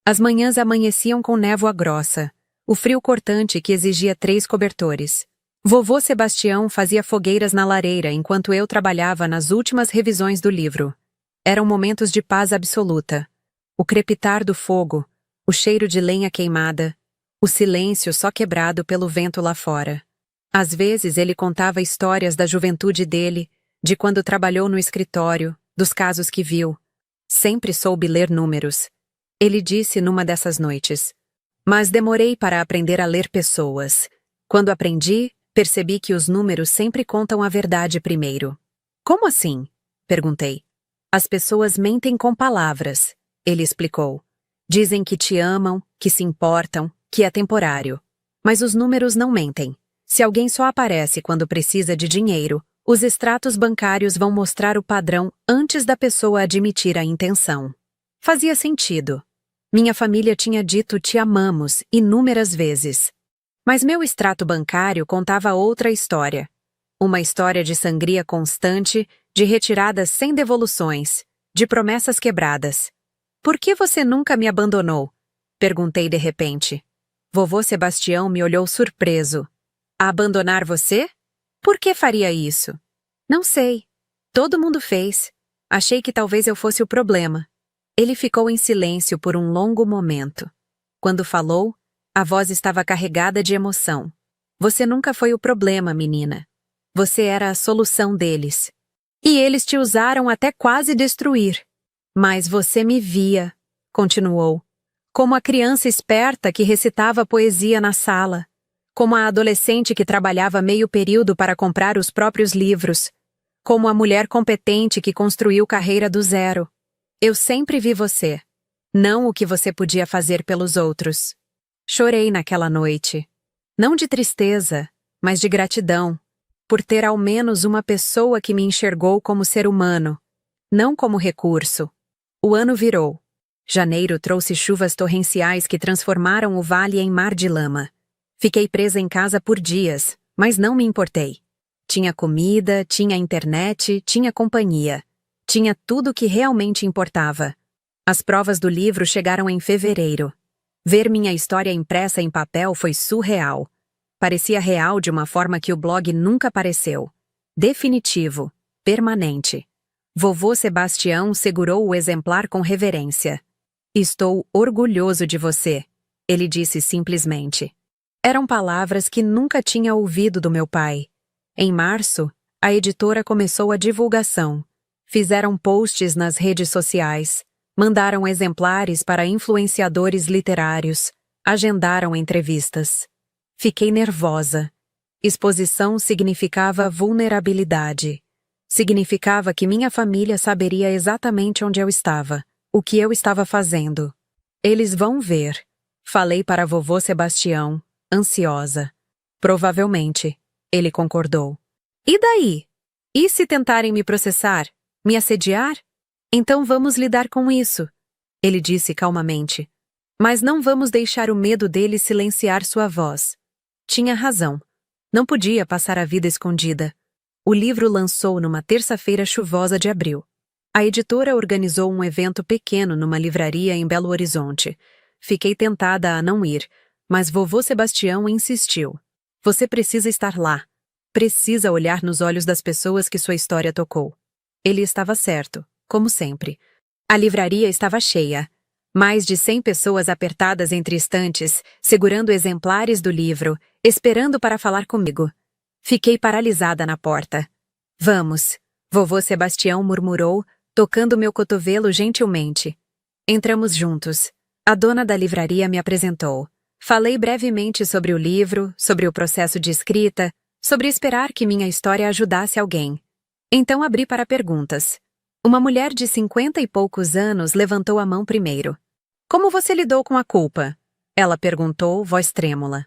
As manhãs amanheciam com névoa grossa, o frio cortante que exigia 3 cobertores. Vovô Sebastião fazia fogueiras na lareira enquanto eu trabalhava nas últimas revisões do livro. Eram momentos de paz absoluta. O crepitar do fogo, o cheiro de lenha queimada, o silêncio só quebrado pelo vento lá fora. Às vezes ele contava histórias da juventude dele, de quando trabalhou no escritório, dos casos que viu. Sempre soube ler números. Ele disse numa dessas noites. Mas demorei para aprender a ler pessoas. Quando aprendi, percebi que os números sempre contam a verdade primeiro. Como assim? Perguntei. As pessoas mentem com palavras, ele explicou. Dizem que te amam, que se importam, que é temporário. Mas os números não mentem. Se alguém só aparece quando precisa de dinheiro, os extratos bancários vão mostrar o padrão antes da pessoa admitir a intenção. Fazia sentido. Minha família tinha dito te amamos inúmeras vezes. Mas meu extrato bancário contava outra história. Uma história de sangria constante, de retiradas sem devoluções, de promessas quebradas. Por que você nunca me abandonou? Perguntei de repente. Vovô Sebastião me olhou surpreso. A abandonar você? Por que faria isso? Não sei. Todo mundo fez. Achei que talvez eu fosse o problema. Ele ficou em silêncio por um longo momento. Quando falou, a voz estava carregada de emoção. Você nunca foi o problema, menina. Você era a solução deles. E eles te usaram até quase destruir. Mas você me via, continuou, como a criança esperta que recitava poesia na sala, como a adolescente que trabalhava meio período para comprar os próprios livros, como a mulher competente que construiu carreira do zero. Eu sempre vi você, não o que você podia fazer pelos outros. Chorei naquela noite. Não de tristeza, mas de gratidão, por ter ao menos uma pessoa que me enxergou como ser humano, não como recurso. O ano virou. Janeiro trouxe chuvas torrenciais que transformaram o vale em mar de lama. Fiquei presa em casa por dias, mas não me importei. Tinha comida, tinha internet, tinha companhia. Tinha tudo o que realmente importava. As provas do livro chegaram em fevereiro. Ver minha história impressa em papel foi surreal. Parecia real de uma forma que o blog nunca pareceu. Definitivo, permanente. Vovô Sebastião segurou o exemplar com reverência. Estou orgulhoso de você, ele disse simplesmente. Eram palavras que nunca tinha ouvido do meu pai. Em março, a editora começou a divulgação. Fizeram posts nas redes sociais, mandaram exemplares para influenciadores literários, agendaram entrevistas. Fiquei nervosa. Exposição significava vulnerabilidade. Significava que minha família saberia exatamente onde eu estava, o que eu estava fazendo. Eles vão ver. Falei para vovô Sebastião, ansiosa. Provavelmente, ele concordou. E daí? E se tentarem me processar? Me assediar? Então vamos lidar com isso, ele disse calmamente. Mas não vamos deixar o medo deles silenciar sua voz. Tinha razão. Não podia passar a vida escondida. O livro lançou numa terça-feira chuvosa de abril. A editora organizou um evento pequeno numa livraria em Belo Horizonte. Fiquei tentada a não ir, mas vovô Sebastião insistiu. Você precisa estar lá. Precisa olhar nos olhos das pessoas que sua história tocou. Ele estava certo, como sempre. A livraria estava cheia. Mais de 100 pessoas apertadas entre estantes, segurando exemplares do livro, esperando para falar comigo. Fiquei paralisada na porta. Vamos, vovô Sebastião murmurou, tocando meu cotovelo gentilmente. Entramos juntos. A dona da livraria me apresentou. Falei brevemente sobre o livro, sobre o processo de escrita, sobre esperar que minha história ajudasse alguém. Então abri para perguntas. Uma mulher de 50 e poucos anos levantou a mão primeiro. Como você lidou com a culpa? Ela perguntou, voz trêmula.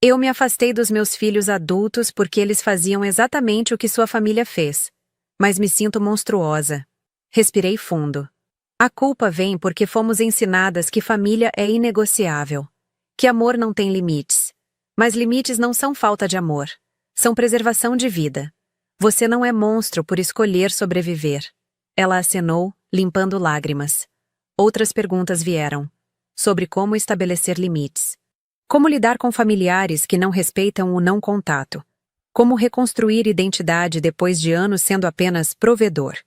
Eu me afastei dos meus filhos adultos porque eles faziam exatamente o que sua família fez. Mas me sinto monstruosa. Respirei fundo. A culpa vem porque fomos ensinadas que família é inegociável. Que amor não tem limites. Mas limites não são falta de amor. São preservação de vida. Você não é monstro por escolher sobreviver. Ela acenou, limpando lágrimas. Outras perguntas vieram. Sobre como estabelecer limites. Como lidar com familiares que não respeitam o não contato. Como reconstruir identidade depois de anos sendo apenas provedor.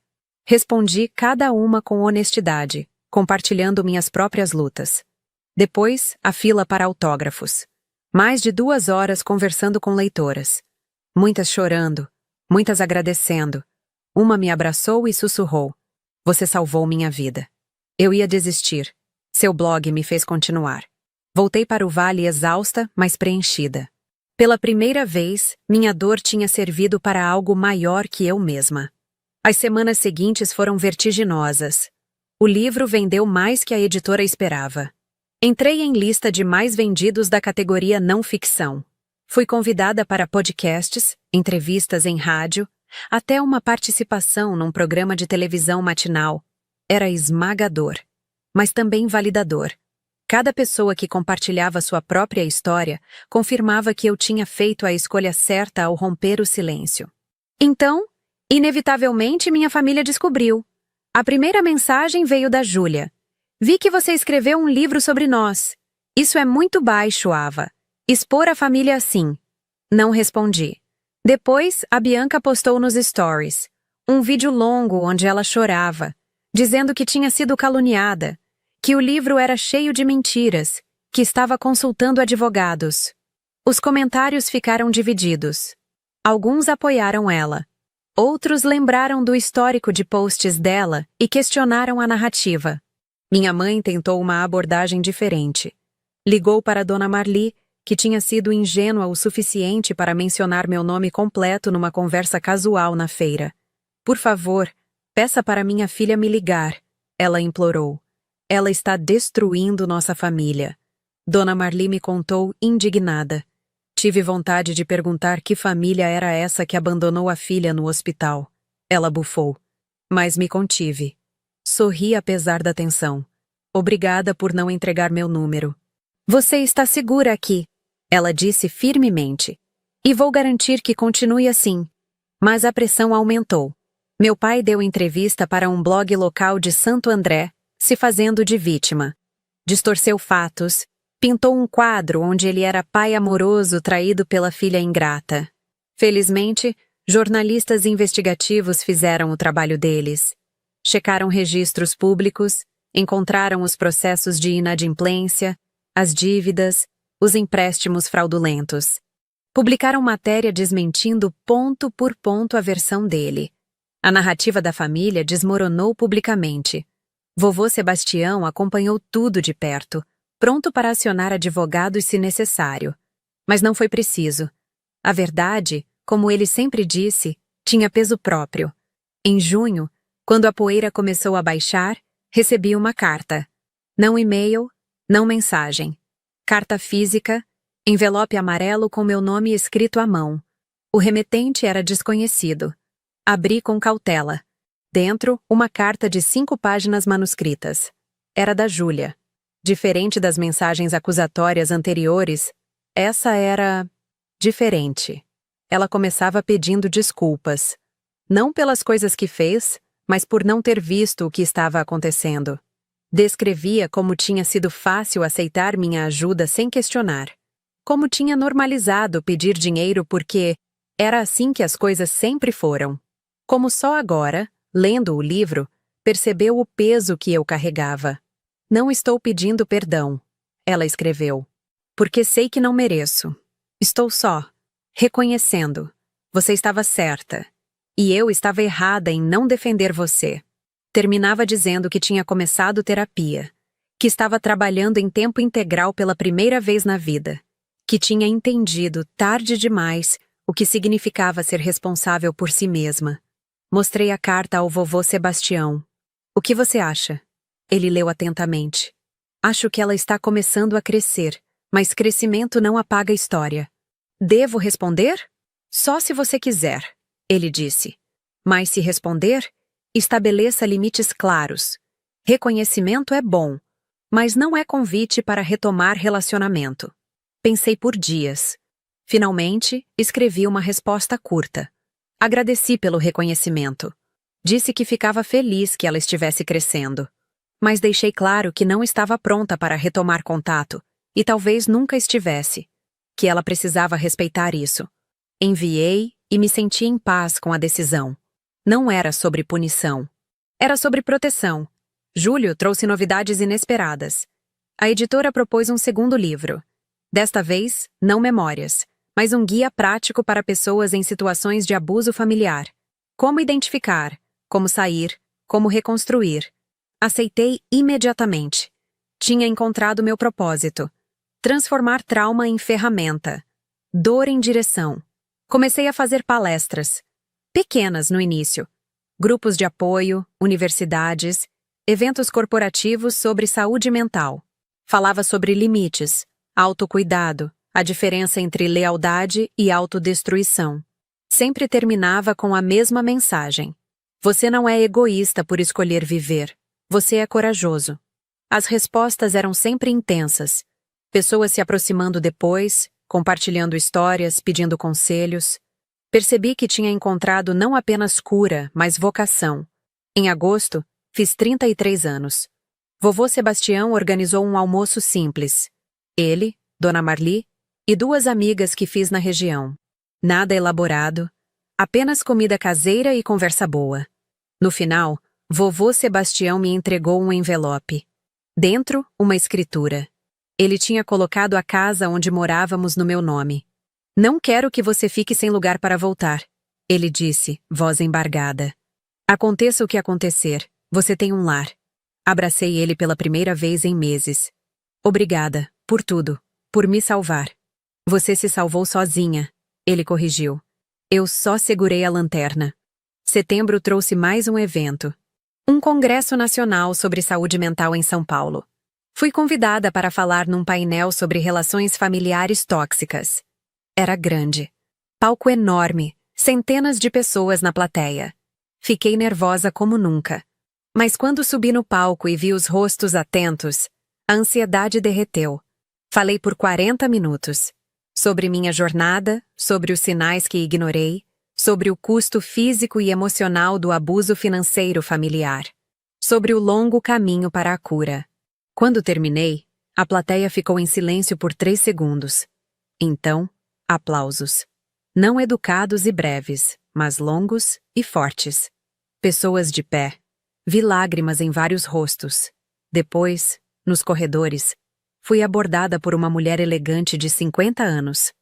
Respondi cada uma com honestidade, compartilhando minhas próprias lutas. Depois, a fila para autógrafos. Mais de 2 horas conversando com leitoras. Muitas chorando, muitas agradecendo. Uma me abraçou e sussurrou. Você salvou minha vida. Eu ia desistir. Seu blog me fez continuar. Voltei para o vale exausta, mas preenchida. Pela primeira vez, minha dor tinha servido para algo maior que eu mesma. As semanas seguintes foram vertiginosas. O livro vendeu mais que a editora esperava. Entrei em lista de mais vendidos da categoria não ficção. Fui convidada para podcasts, entrevistas em rádio, até uma participação num programa de televisão matinal. Era esmagador, mas também validador. Cada pessoa que compartilhava sua própria história confirmava que eu tinha feito a escolha certa ao romper o silêncio. Então, inevitavelmente, minha família descobriu. A primeira mensagem veio da Júlia. Vi que você escreveu um livro sobre nós. Isso é muito baixo, Ava. Expor a família assim. Não respondi. Depois, a Bianca postou nos stories um vídeo longo onde ela chorava, dizendo que tinha sido caluniada, que o livro era cheio de mentiras, que estava consultando advogados. Os comentários ficaram divididos. Alguns apoiaram ela. Outros lembraram do histórico de posts dela e questionaram a narrativa. Minha mãe tentou uma abordagem diferente. Ligou para Dona Marli, que tinha sido ingênua o suficiente para mencionar meu nome completo numa conversa casual na feira. Por favor, peça para minha filha me ligar, ela implorou. Ela está destruindo nossa família. Dona Marli me contou indignada. Tive vontade de perguntar que família era essa que abandonou a filha no hospital. Ela bufou. Mas me contive. Sorri apesar da tensão. Obrigada por não entregar meu número. Você está segura aqui, ela disse firmemente. E vou garantir que continue assim. Mas a pressão aumentou. Meu pai deu entrevista para um blog local de Santo André, se fazendo de vítima. Distorceu fatos, pintou um quadro onde ele era pai amoroso traído pela filha ingrata. Felizmente, jornalistas investigativos fizeram o trabalho deles. Checaram registros públicos, encontraram os processos de inadimplência, as dívidas, os empréstimos fraudulentos. Publicaram matéria desmentindo ponto por ponto a versão dele. A narrativa da família desmoronou publicamente. Vovô Sebastião acompanhou tudo de perto, pronto para acionar advogados se necessário. Mas não foi preciso. A verdade, como ele sempre disse, tinha peso próprio. Em junho, quando a poeira começou a baixar, recebi uma carta. Não e-mail, não mensagem. Carta física, envelope amarelo com meu nome escrito à mão. O remetente era desconhecido. Abri com cautela. Dentro, uma carta de 5 páginas manuscritas. Era da Júlia. Diferente das mensagens acusatórias anteriores, essa era diferente. Ela começava pedindo desculpas. Não pelas coisas que fez, mas por não ter visto o que estava acontecendo. Descrevia como tinha sido fácil aceitar minha ajuda sem questionar. Como tinha normalizado pedir dinheiro porque era assim que as coisas sempre foram. Como só agora, lendo o livro, percebeu o peso que eu carregava. Não estou pedindo perdão, ela escreveu. Porque sei que não mereço. Estou só reconhecendo. Você estava certa. E eu estava errada em não defender você. Terminava dizendo que tinha começado terapia, que estava trabalhando em tempo integral pela primeira vez na vida, que tinha entendido, tarde demais, o que significava ser responsável por si mesma. Mostrei a carta ao vovô Sebastião. O que você acha? Ele leu atentamente. Acho que ela está começando a crescer, mas crescimento não apaga a história. Devo responder? Só se você quiser, ele disse. Mas se responder, estabeleça limites claros. Reconhecimento é bom, mas não é convite para retomar relacionamento. Pensei por dias. Finalmente, escrevi uma resposta curta. Agradeci pelo reconhecimento. Disse que ficava feliz que ela estivesse crescendo. Mas deixei claro que não estava pronta para retomar contato, e talvez nunca estivesse. Que ela precisava respeitar isso. Enviei e me senti em paz com a decisão. Não era sobre punição. Era sobre proteção. Julho trouxe novidades inesperadas. A editora propôs um segundo livro. Desta vez, não memórias, mas um guia prático para pessoas em situações de abuso familiar. Como identificar, como sair, como reconstruir. Aceitei imediatamente. Tinha encontrado meu propósito. Transformar trauma em ferramenta. Dor em direção. Comecei a fazer palestras. Pequenas no início. Grupos de apoio, universidades, eventos corporativos sobre saúde mental. Falava sobre limites, autocuidado, a diferença entre lealdade e autodestruição. Sempre terminava com a mesma mensagem. Você não é egoísta por escolher viver. Você é corajoso. As respostas eram sempre intensas. Pessoas se aproximando depois, compartilhando histórias, pedindo conselhos. Percebi que tinha encontrado não apenas cura, mas vocação. Em agosto, fiz 33 anos. Vovô Sebastião organizou um almoço simples. Ele, Dona Marli e 2 amigas que fiz na região. Nada elaborado, apenas comida caseira e conversa boa. No final, vovô Sebastião me entregou um envelope. Dentro, uma escritura. Ele tinha colocado a casa onde morávamos no meu nome. Não quero que você fique sem lugar para voltar, ele disse, voz embargada. Aconteça o que acontecer, você tem um lar. Abracei ele pela primeira vez em meses. Obrigada, por tudo, por me salvar. Você se salvou sozinha, ele corrigiu. Eu só segurei a lanterna. Setembro trouxe mais um evento. Um congresso nacional sobre saúde mental em São Paulo. Fui convidada para falar num painel sobre relações familiares tóxicas. Era grande. Palco enorme, centenas de pessoas na plateia. Fiquei nervosa como nunca. Mas quando subi no palco e vi os rostos atentos, a ansiedade derreteu. Falei por 40 minutos. Sobre minha jornada, sobre os sinais que ignorei, sobre o custo físico e emocional do abuso financeiro familiar, sobre o longo caminho para a cura. Quando terminei, a plateia ficou em silêncio por 3 segundos. Então, aplausos. Não educados e breves, mas longos e fortes. Pessoas de pé. Vi lágrimas em vários rostos. Depois, nos corredores, fui abordada por uma mulher elegante de 50 anos.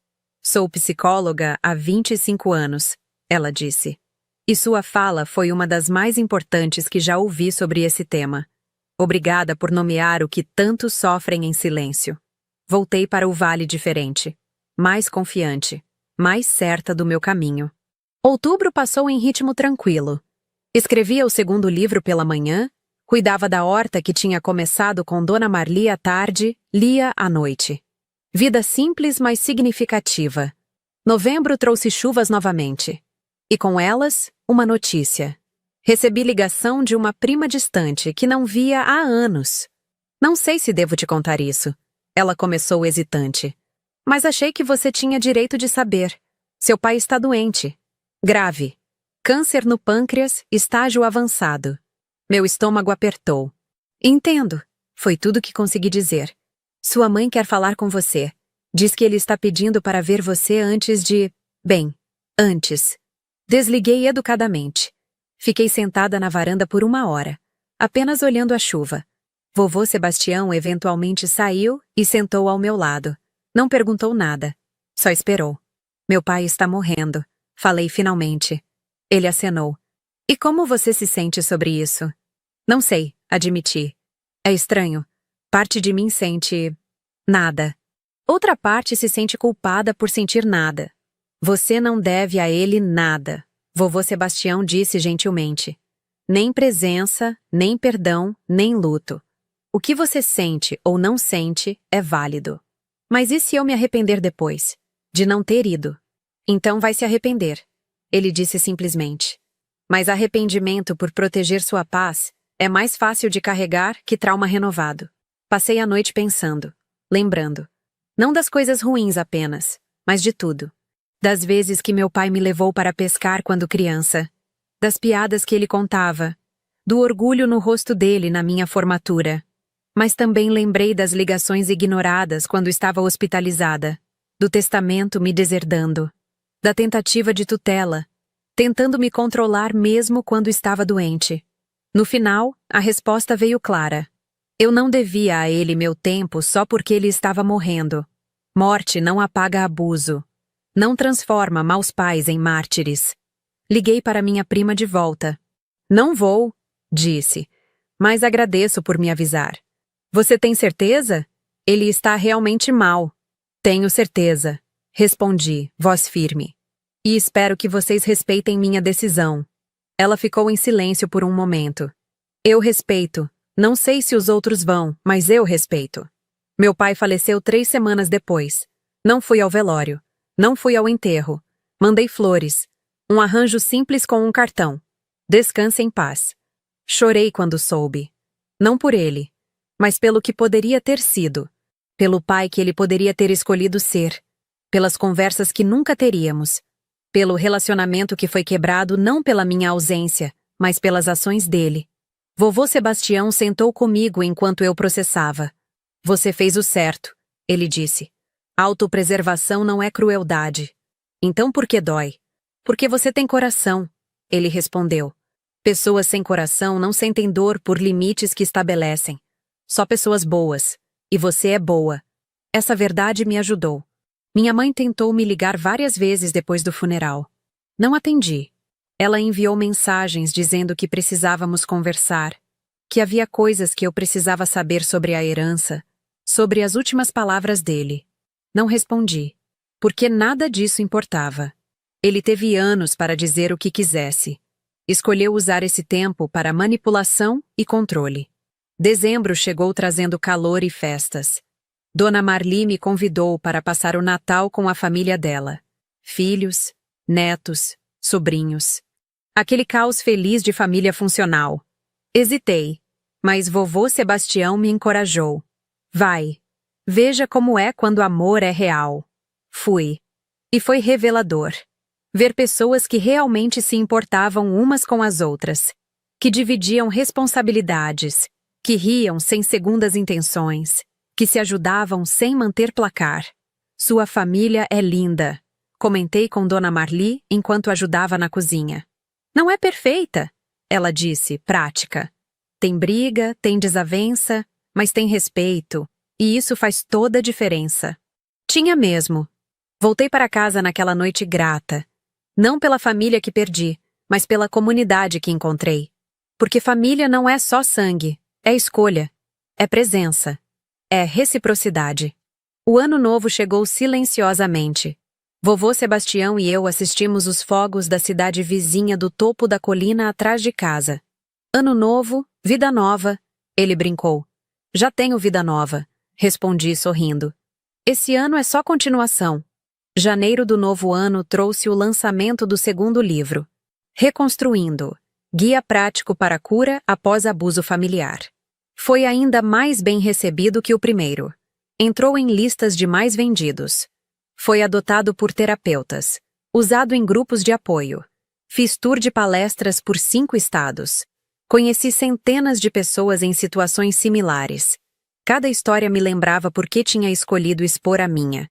Sou psicóloga há 25 anos, ela disse. E sua fala foi uma das mais importantes que já ouvi sobre esse tema. Obrigada por nomear o que tantos sofrem em silêncio. Voltei para o vale diferente. Mais confiante. Mais certa do meu caminho. Outubro passou em ritmo tranquilo. Escrevia o segundo livro pela manhã, cuidava da horta que tinha começado com Dona Marli à tarde, lia à noite. Vida simples, mas significativa. Novembro trouxe chuvas novamente. E com elas, uma notícia. Recebi ligação de uma prima distante que não via há anos. Não sei se devo te contar isso. Ela começou hesitante. Mas achei que você tinha direito de saber. Seu pai está doente. Grave. Câncer no pâncreas, estágio avançado. Meu estômago apertou. Entendo. Foi tudo que consegui dizer. Sua mãe quer falar com você. Diz que ele está pedindo para ver você antes de... Bem, antes. Desliguei educadamente. Fiquei sentada na varanda por 1 hora, apenas olhando a chuva. Vovô Sebastião eventualmente saiu e sentou ao meu lado. Não perguntou nada. Só esperou. Meu pai está morrendo. Falei finalmente. Ele acenou. E como você se sente sobre isso? Não sei, admiti. É estranho. Parte de mim sente... nada. Outra parte se sente culpada por sentir nada. Você não deve a ele nada, vovô Sebastião disse gentilmente. Nem presença, nem perdão, nem luto. O que você sente ou não sente é válido. Mas e se eu me arrepender depois? De não ter ido? Então vai se arrepender. Ele disse simplesmente. Mas arrependimento por proteger sua paz é mais fácil de carregar que trauma renovado. Passei a noite pensando, lembrando. Não das coisas ruins apenas, mas de tudo. Das vezes que meu pai me levou para pescar quando criança. Das piadas que ele contava. Do orgulho no rosto dele na minha formatura. Mas também lembrei das ligações ignoradas quando estava hospitalizada. Do testamento me deserdando. Da tentativa de tutela. Tentando me controlar mesmo quando estava doente. No final, a resposta veio clara. Eu não devia a ele meu tempo só porque ele estava morrendo. Morte não apaga abuso. Não transforma maus pais em mártires. Liguei para minha prima de volta. Não vou, disse, mas agradeço por me avisar. Você tem certeza? Ele está realmente mal. Tenho certeza, respondi, voz firme. E espero que vocês respeitem minha decisão. Ela ficou em silêncio por um momento. Eu respeito. Não sei se os outros vão, mas eu respeito. Meu pai faleceu 3 semanas depois. Não fui ao velório. Não fui ao enterro. Mandei flores. Um arranjo simples com um cartão. Descanse em paz. Chorei quando soube. Não por ele, mas pelo que poderia ter sido. Pelo pai que ele poderia ter escolhido ser. Pelas conversas que nunca teríamos. Pelo relacionamento que foi quebrado não pela minha ausência, mas pelas ações dele. Vovô Sebastião sentou comigo enquanto eu processava. Você fez o certo, ele disse. Autopreservação não é crueldade. Então por que dói? Porque você tem coração, ele respondeu. Pessoas sem coração não sentem dor por limites que estabelecem. Só pessoas boas. E você é boa. Essa verdade me ajudou. Minha mãe tentou me ligar várias vezes depois do funeral. Não atendi. Ela enviou mensagens dizendo que precisávamos conversar, que havia coisas que eu precisava saber sobre a herança, sobre as últimas palavras dele. Não respondi, porque nada disso importava. Ele teve anos para dizer o que quisesse. Escolheu usar esse tempo para manipulação e controle. Dezembro chegou trazendo calor e festas. Dona Marli me convidou para passar o Natal com a família dela. Filhos, netos, sobrinhos. Aquele caos feliz de família funcional. Hesitei, mas vovô Sebastião me encorajou. Vai. Veja como é quando o amor é real. Fui. E foi revelador. Ver pessoas que realmente se importavam umas com as outras. Que dividiam responsabilidades. Que riam sem segundas intenções. Que se ajudavam sem manter placar. Sua família é linda. Comentei com Dona Marli enquanto ajudava na cozinha. Não é perfeita, ela disse, prática. Tem briga, tem desavença, mas tem respeito, e isso faz toda a diferença. Tinha mesmo. Voltei para casa naquela noite grata. Não pela família que perdi, mas pela comunidade que encontrei. Porque família não é só sangue, é escolha, é presença, é reciprocidade. O ano novo chegou silenciosamente. Vovô Sebastião e eu assistimos os fogos da cidade vizinha do topo da colina atrás de casa. Ano novo, vida nova, ele brincou. Já tenho vida nova, respondi sorrindo. Esse ano é só continuação. Janeiro do novo ano trouxe o lançamento do segundo livro. Reconstruindo. Guia prático para a cura após abuso familiar. Foi ainda mais bem recebido que o primeiro. Entrou em listas de mais vendidos. Foi adotado por terapeutas. Usado em grupos de apoio. Fiz tour de palestras por 5 estados. Conheci centenas de pessoas em situações similares. Cada história me lembrava por que tinha escolhido expor a minha.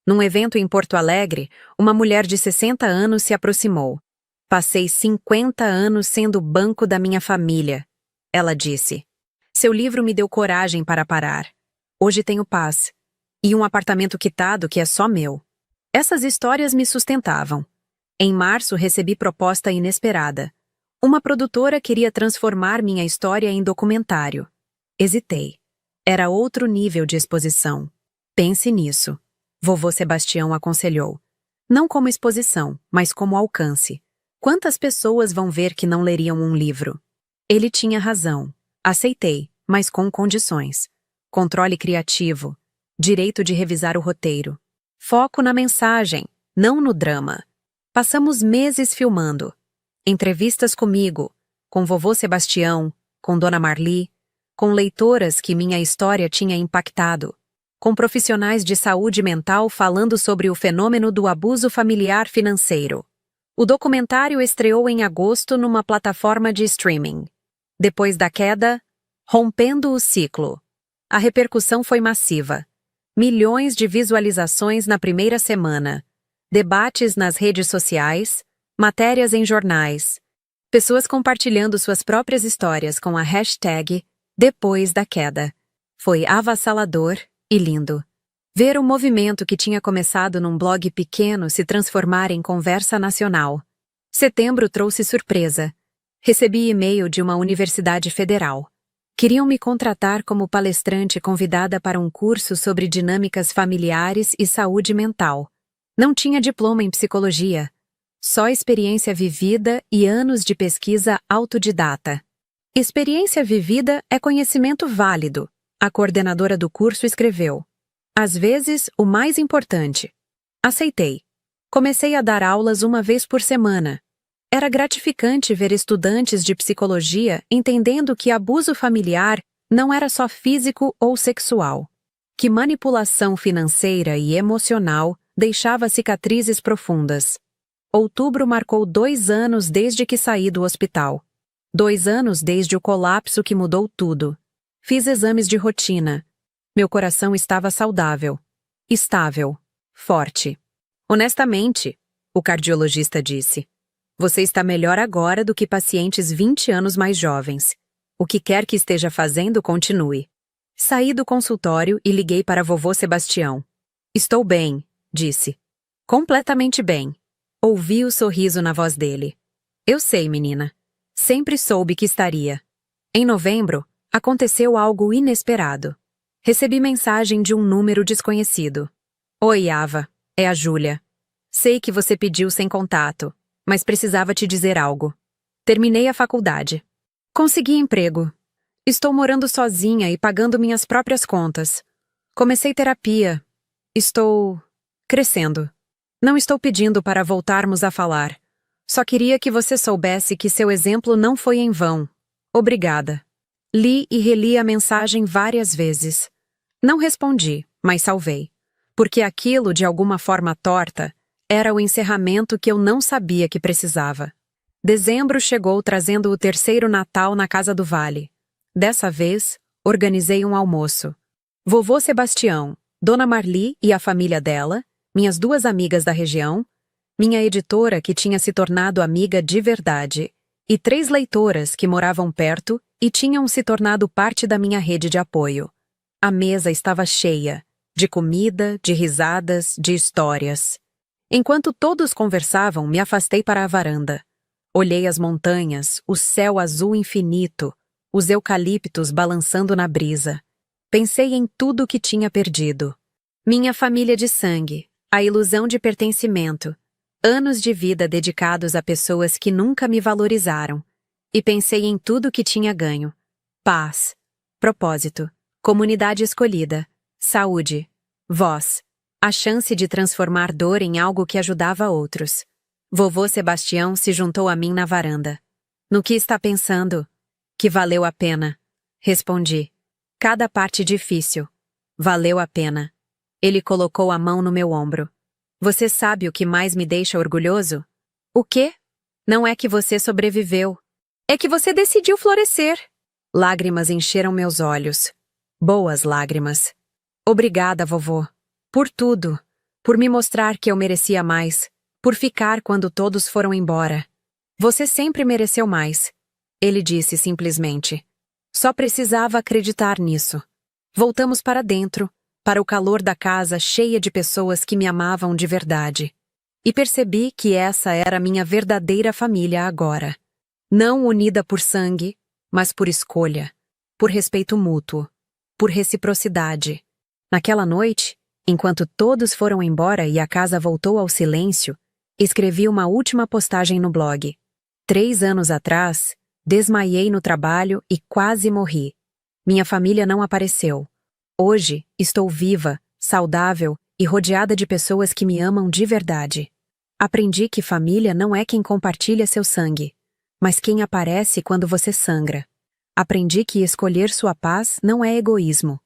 Num evento em Porto Alegre, uma mulher de 60 anos se aproximou. Passei 50 anos sendo o banco da minha família, ela disse. Seu livro me deu coragem para parar. Hoje tenho paz. E um apartamento quitado que é só meu. Essas histórias me sustentavam. Em março recebi proposta inesperada. Uma produtora queria transformar minha história em documentário. Hesitei. Era outro nível de exposição. Pense nisso. Vovô Sebastião aconselhou. Não como exposição, mas como alcance. Quantas pessoas vão ver que não leriam um livro? Ele tinha razão. Aceitei, mas com condições. Controle criativo. Direito de revisar o roteiro. Foco na mensagem, não no drama. Passamos meses filmando. Entrevistas comigo, com vovô Sebastião, com Dona Marli, com leitoras que minha história tinha impactado, com profissionais de saúde mental falando sobre o fenômeno do abuso familiar financeiro. O documentário estreou em agosto numa plataforma de streaming. Depois da queda, rompendo o ciclo. A repercussão foi massiva. Milhões de visualizações na primeira semana. Debates nas redes sociais, matérias em jornais. Pessoas compartilhando suas próprias histórias com a hashtag Depois da Queda. Foi avassalador e lindo. Ver o movimento que tinha começado num blog pequeno se transformar em conversa nacional. Setembro trouxe surpresa. Recebi e-mail de uma universidade federal. Queriam me contratar como palestrante convidada para um curso sobre dinâmicas familiares e saúde mental. Não tinha diploma em psicologia. Só experiência vivida e anos de pesquisa autodidata. Experiência vivida é conhecimento válido, a coordenadora do curso escreveu. Às vezes, o mais importante. Aceitei. Comecei a dar aulas uma vez por semana. Era gratificante ver estudantes de psicologia entendendo que abuso familiar não era só físico ou sexual. Que manipulação financeira e emocional deixava cicatrizes profundas. Outubro marcou 2 anos desde que saí do hospital. 2 anos desde o colapso que mudou tudo. Fiz exames de rotina. Meu coração estava saudável. Estável. Forte. Honestamente, o cardiologista disse. Você está melhor agora do que pacientes 20 anos mais jovens. O que quer que esteja fazendo, continue. Saí do consultório e liguei para vovô Sebastião. Estou bem, disse. Completamente bem. Ouvi o sorriso na voz dele. Eu sei, menina. Sempre soube que estaria. Em novembro, aconteceu algo inesperado. Recebi mensagem de um número desconhecido. Oi, Ava. É a Júlia. Sei que você pediu sem contato, mas precisava te dizer algo. Terminei a faculdade. Consegui emprego. Estou morando sozinha e pagando minhas próprias contas. Comecei terapia. Estou crescendo. Não estou pedindo para voltarmos a falar. Só queria que você soubesse que seu exemplo não foi em vão. Obrigada. Li e reli a mensagem várias vezes. Não respondi, mas salvei. Porque aquilo, de alguma forma torta, era o encerramento que eu não sabia que precisava. Dezembro chegou trazendo o terceiro Natal na Casa do Vale. Dessa vez, organizei um almoço. Vovô Sebastião, Dona Marli e a família dela, minhas 2 amigas da região, minha editora que tinha se tornado amiga de verdade, e 3 leitoras que moravam perto e tinham se tornado parte da minha rede de apoio. A mesa estava cheia, de comida, de risadas, de histórias. Enquanto todos conversavam, me afastei para a varanda. Olhei as montanhas, o céu azul infinito, os eucaliptos balançando na brisa. Pensei em tudo que tinha perdido. Minha família de sangue, a ilusão de pertencimento, anos de vida dedicados a pessoas que nunca me valorizaram. E pensei em tudo que tinha ganho. Paz, propósito, comunidade escolhida, saúde, voz, a chance de transformar dor em algo que ajudava outros. Vovô Sebastião se juntou a mim na varanda. No que está pensando? Que valeu a pena. Respondi. Cada parte difícil. Valeu a pena. Ele colocou a mão no meu ombro. Você sabe o que mais me deixa orgulhoso? O quê? Não é que você sobreviveu. É que você decidiu florescer. Lágrimas encheram meus olhos. Boas lágrimas. Obrigada, vovô. Por tudo. Por me mostrar que eu merecia mais. Por ficar quando todos foram embora. Você sempre mereceu mais. Ele disse simplesmente. Só precisava acreditar nisso. Voltamos para dentro, para o calor da casa cheia de pessoas que me amavam de verdade. E percebi que essa era a minha verdadeira família agora. Não unida por sangue, mas por escolha, por respeito mútuo, por reciprocidade. Naquela noite, enquanto todos foram embora e a casa voltou ao silêncio, escrevi uma última postagem no blog. 3 anos atrás, desmaiei no trabalho e quase morri. Minha família não apareceu. Hoje, estou viva, saudável e rodeada de pessoas que me amam de verdade. Aprendi que família não é quem compartilha seu sangue, mas quem aparece quando você sangra. Aprendi que escolher sua paz não é egoísmo,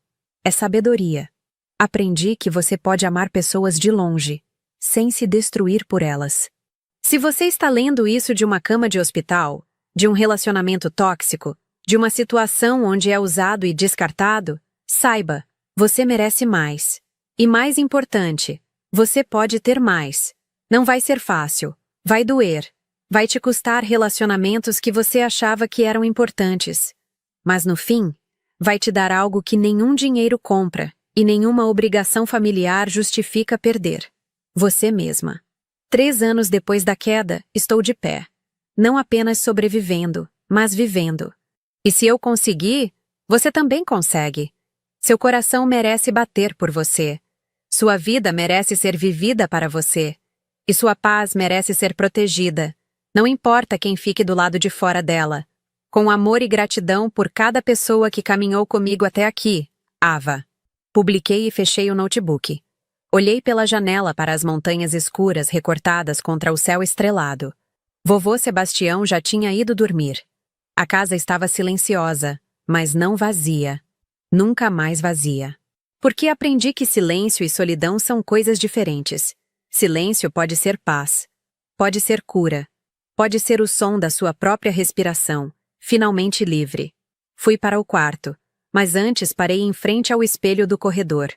é sabedoria. Aprendi que você pode amar pessoas de longe, sem se destruir por elas. Se você está lendo isso de uma cama de hospital, de um relacionamento tóxico, de uma situação onde é usado e descartado, saiba, você merece mais. E mais importante, você pode ter mais. Não vai ser fácil, vai doer, vai te custar relacionamentos que você achava que eram importantes. Mas no fim, vai te dar algo que nenhum dinheiro compra e nenhuma obrigação familiar justifica perder. Você mesma. 3 anos depois da queda, estou de pé. Não apenas sobrevivendo, mas vivendo. E se eu conseguir, você também consegue. Seu coração merece bater por você. Sua vida merece ser vivida para você. E sua paz merece ser protegida. Não importa quem fique do lado de fora dela. Com amor e gratidão por cada pessoa que caminhou comigo até aqui, Ava. Publiquei e fechei o notebook. Olhei pela janela para as montanhas escuras recortadas contra o céu estrelado. Vovô Sebastião já tinha ido dormir. A casa estava silenciosa, mas não vazia. Nunca mais vazia. Porque aprendi que silêncio e solidão são coisas diferentes. Silêncio pode ser paz. Pode ser cura. Pode ser o som da sua própria respiração, finalmente livre. Fui para o quarto, mas antes parei em frente ao espelho do corredor.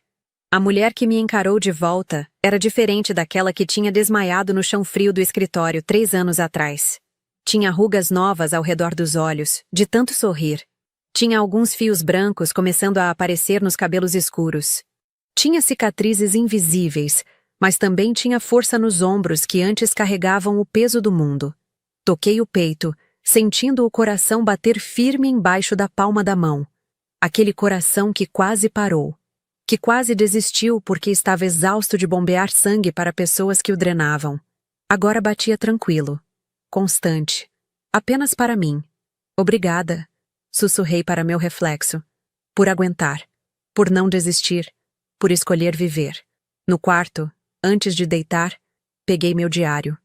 A mulher que me encarou de volta era diferente daquela que tinha desmaiado no chão frio do escritório 3 anos atrás. Tinha rugas novas ao redor dos olhos, de tanto sorrir. Tinha alguns fios brancos começando a aparecer nos cabelos escuros. Tinha cicatrizes invisíveis, mas também tinha força nos ombros que antes carregavam o peso do mundo. Toquei o peito, sentindo o coração bater firme embaixo da palma da mão. Aquele coração que quase parou. Que quase desistiu porque estava exausto de bombear sangue para pessoas que o drenavam. Agora batia tranquilo, constante, apenas para mim. Obrigada, sussurrei para meu reflexo, por aguentar, por não desistir, por escolher viver. No quarto, antes de deitar, peguei meu diário.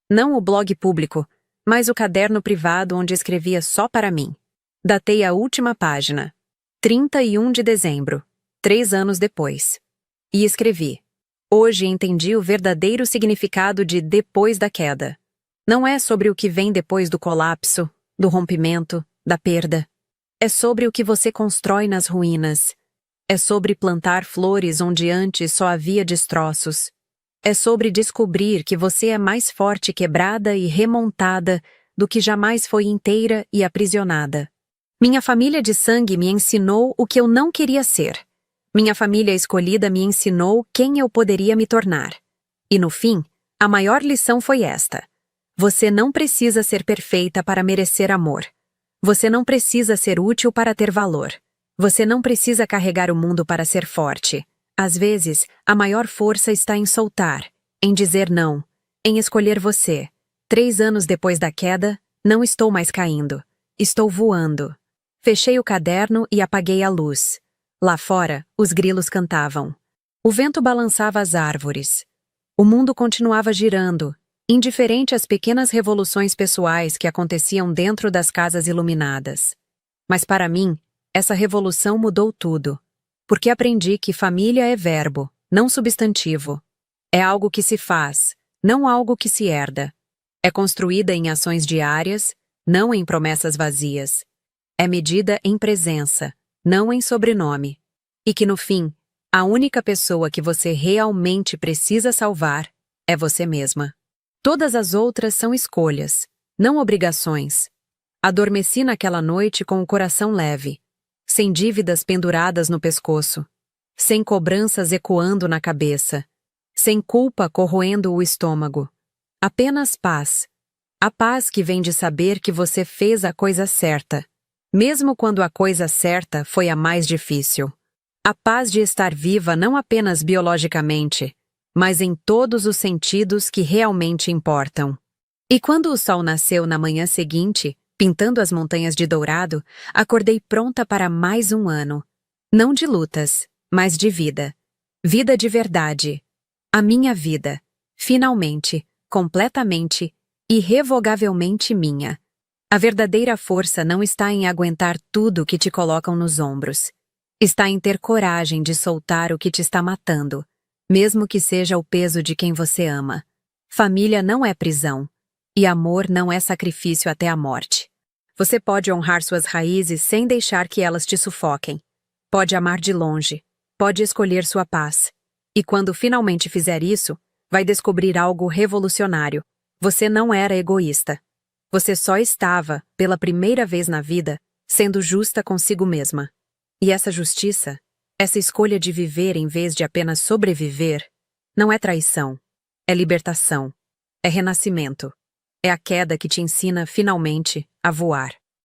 Não o blog público, mas o caderno privado onde escrevia só para mim. Datei a última página, 31 de dezembro. 3 anos depois. E escrevi. Hoje entendi o verdadeiro significado de depois da queda. Não é sobre o que vem depois do colapso, do rompimento, da perda. É sobre o que você constrói nas ruínas. É sobre plantar flores onde antes só havia destroços. É sobre descobrir que você é mais forte quebrada e remontada do que jamais foi inteira e aprisionada. Minha família de sangue me ensinou o que eu não queria ser. Minha família escolhida me ensinou quem eu poderia me tornar. E no fim, a maior lição foi esta. Você não precisa ser perfeita para merecer amor. Você não precisa ser útil para ter valor. Você não precisa carregar o mundo para ser forte. Às vezes, a maior força está em soltar, em dizer não, em escolher você. 3 anos depois da queda, não estou mais caindo. Estou voando. Fechei o caderno e apaguei a luz. Lá fora, os grilos cantavam. O vento balançava as árvores. O mundo continuava girando, indiferente às pequenas revoluções pessoais que aconteciam dentro das casas iluminadas. Mas para mim, essa revolução mudou tudo. Porque aprendi que família é verbo, não substantivo. É algo que se faz, não algo que se herda. É construída em ações diárias, não em promessas vazias. É medida em presença, não em sobrenome. E que no fim, a única pessoa que você realmente precisa salvar é você mesma. Todas as outras são escolhas, não obrigações. Adormeci naquela noite com o coração leve, sem dívidas penduradas no pescoço, sem cobranças ecoando na cabeça, sem culpa corroendo o estômago. Apenas paz. A paz que vem de saber que você fez a coisa certa, mesmo quando a coisa certa foi a mais difícil. A paz de estar viva não apenas biologicamente, mas em todos os sentidos que realmente importam. E quando o sol nasceu na manhã seguinte, pintando as montanhas de dourado, acordei pronta para mais um ano. Não de lutas, mas de vida. Vida de verdade. A minha vida. Finalmente, completamente, irrevogavelmente minha. A verdadeira força não está em aguentar tudo que te colocam nos ombros. Está em ter coragem de soltar o que te está matando, mesmo que seja o peso de quem você ama. Família não é prisão, e amor não é sacrifício até a morte. Você pode honrar suas raízes sem deixar que elas te sufoquem. Pode amar de longe, pode escolher sua paz. E quando finalmente fizer isso, vai descobrir algo revolucionário. Você não era egoísta. Você só estava, pela primeira vez na vida, sendo justa consigo mesma. E essa justiça, essa escolha de viver em vez de apenas sobreviver, não é traição, é libertação, é renascimento, é a queda que te ensina finalmente a voar.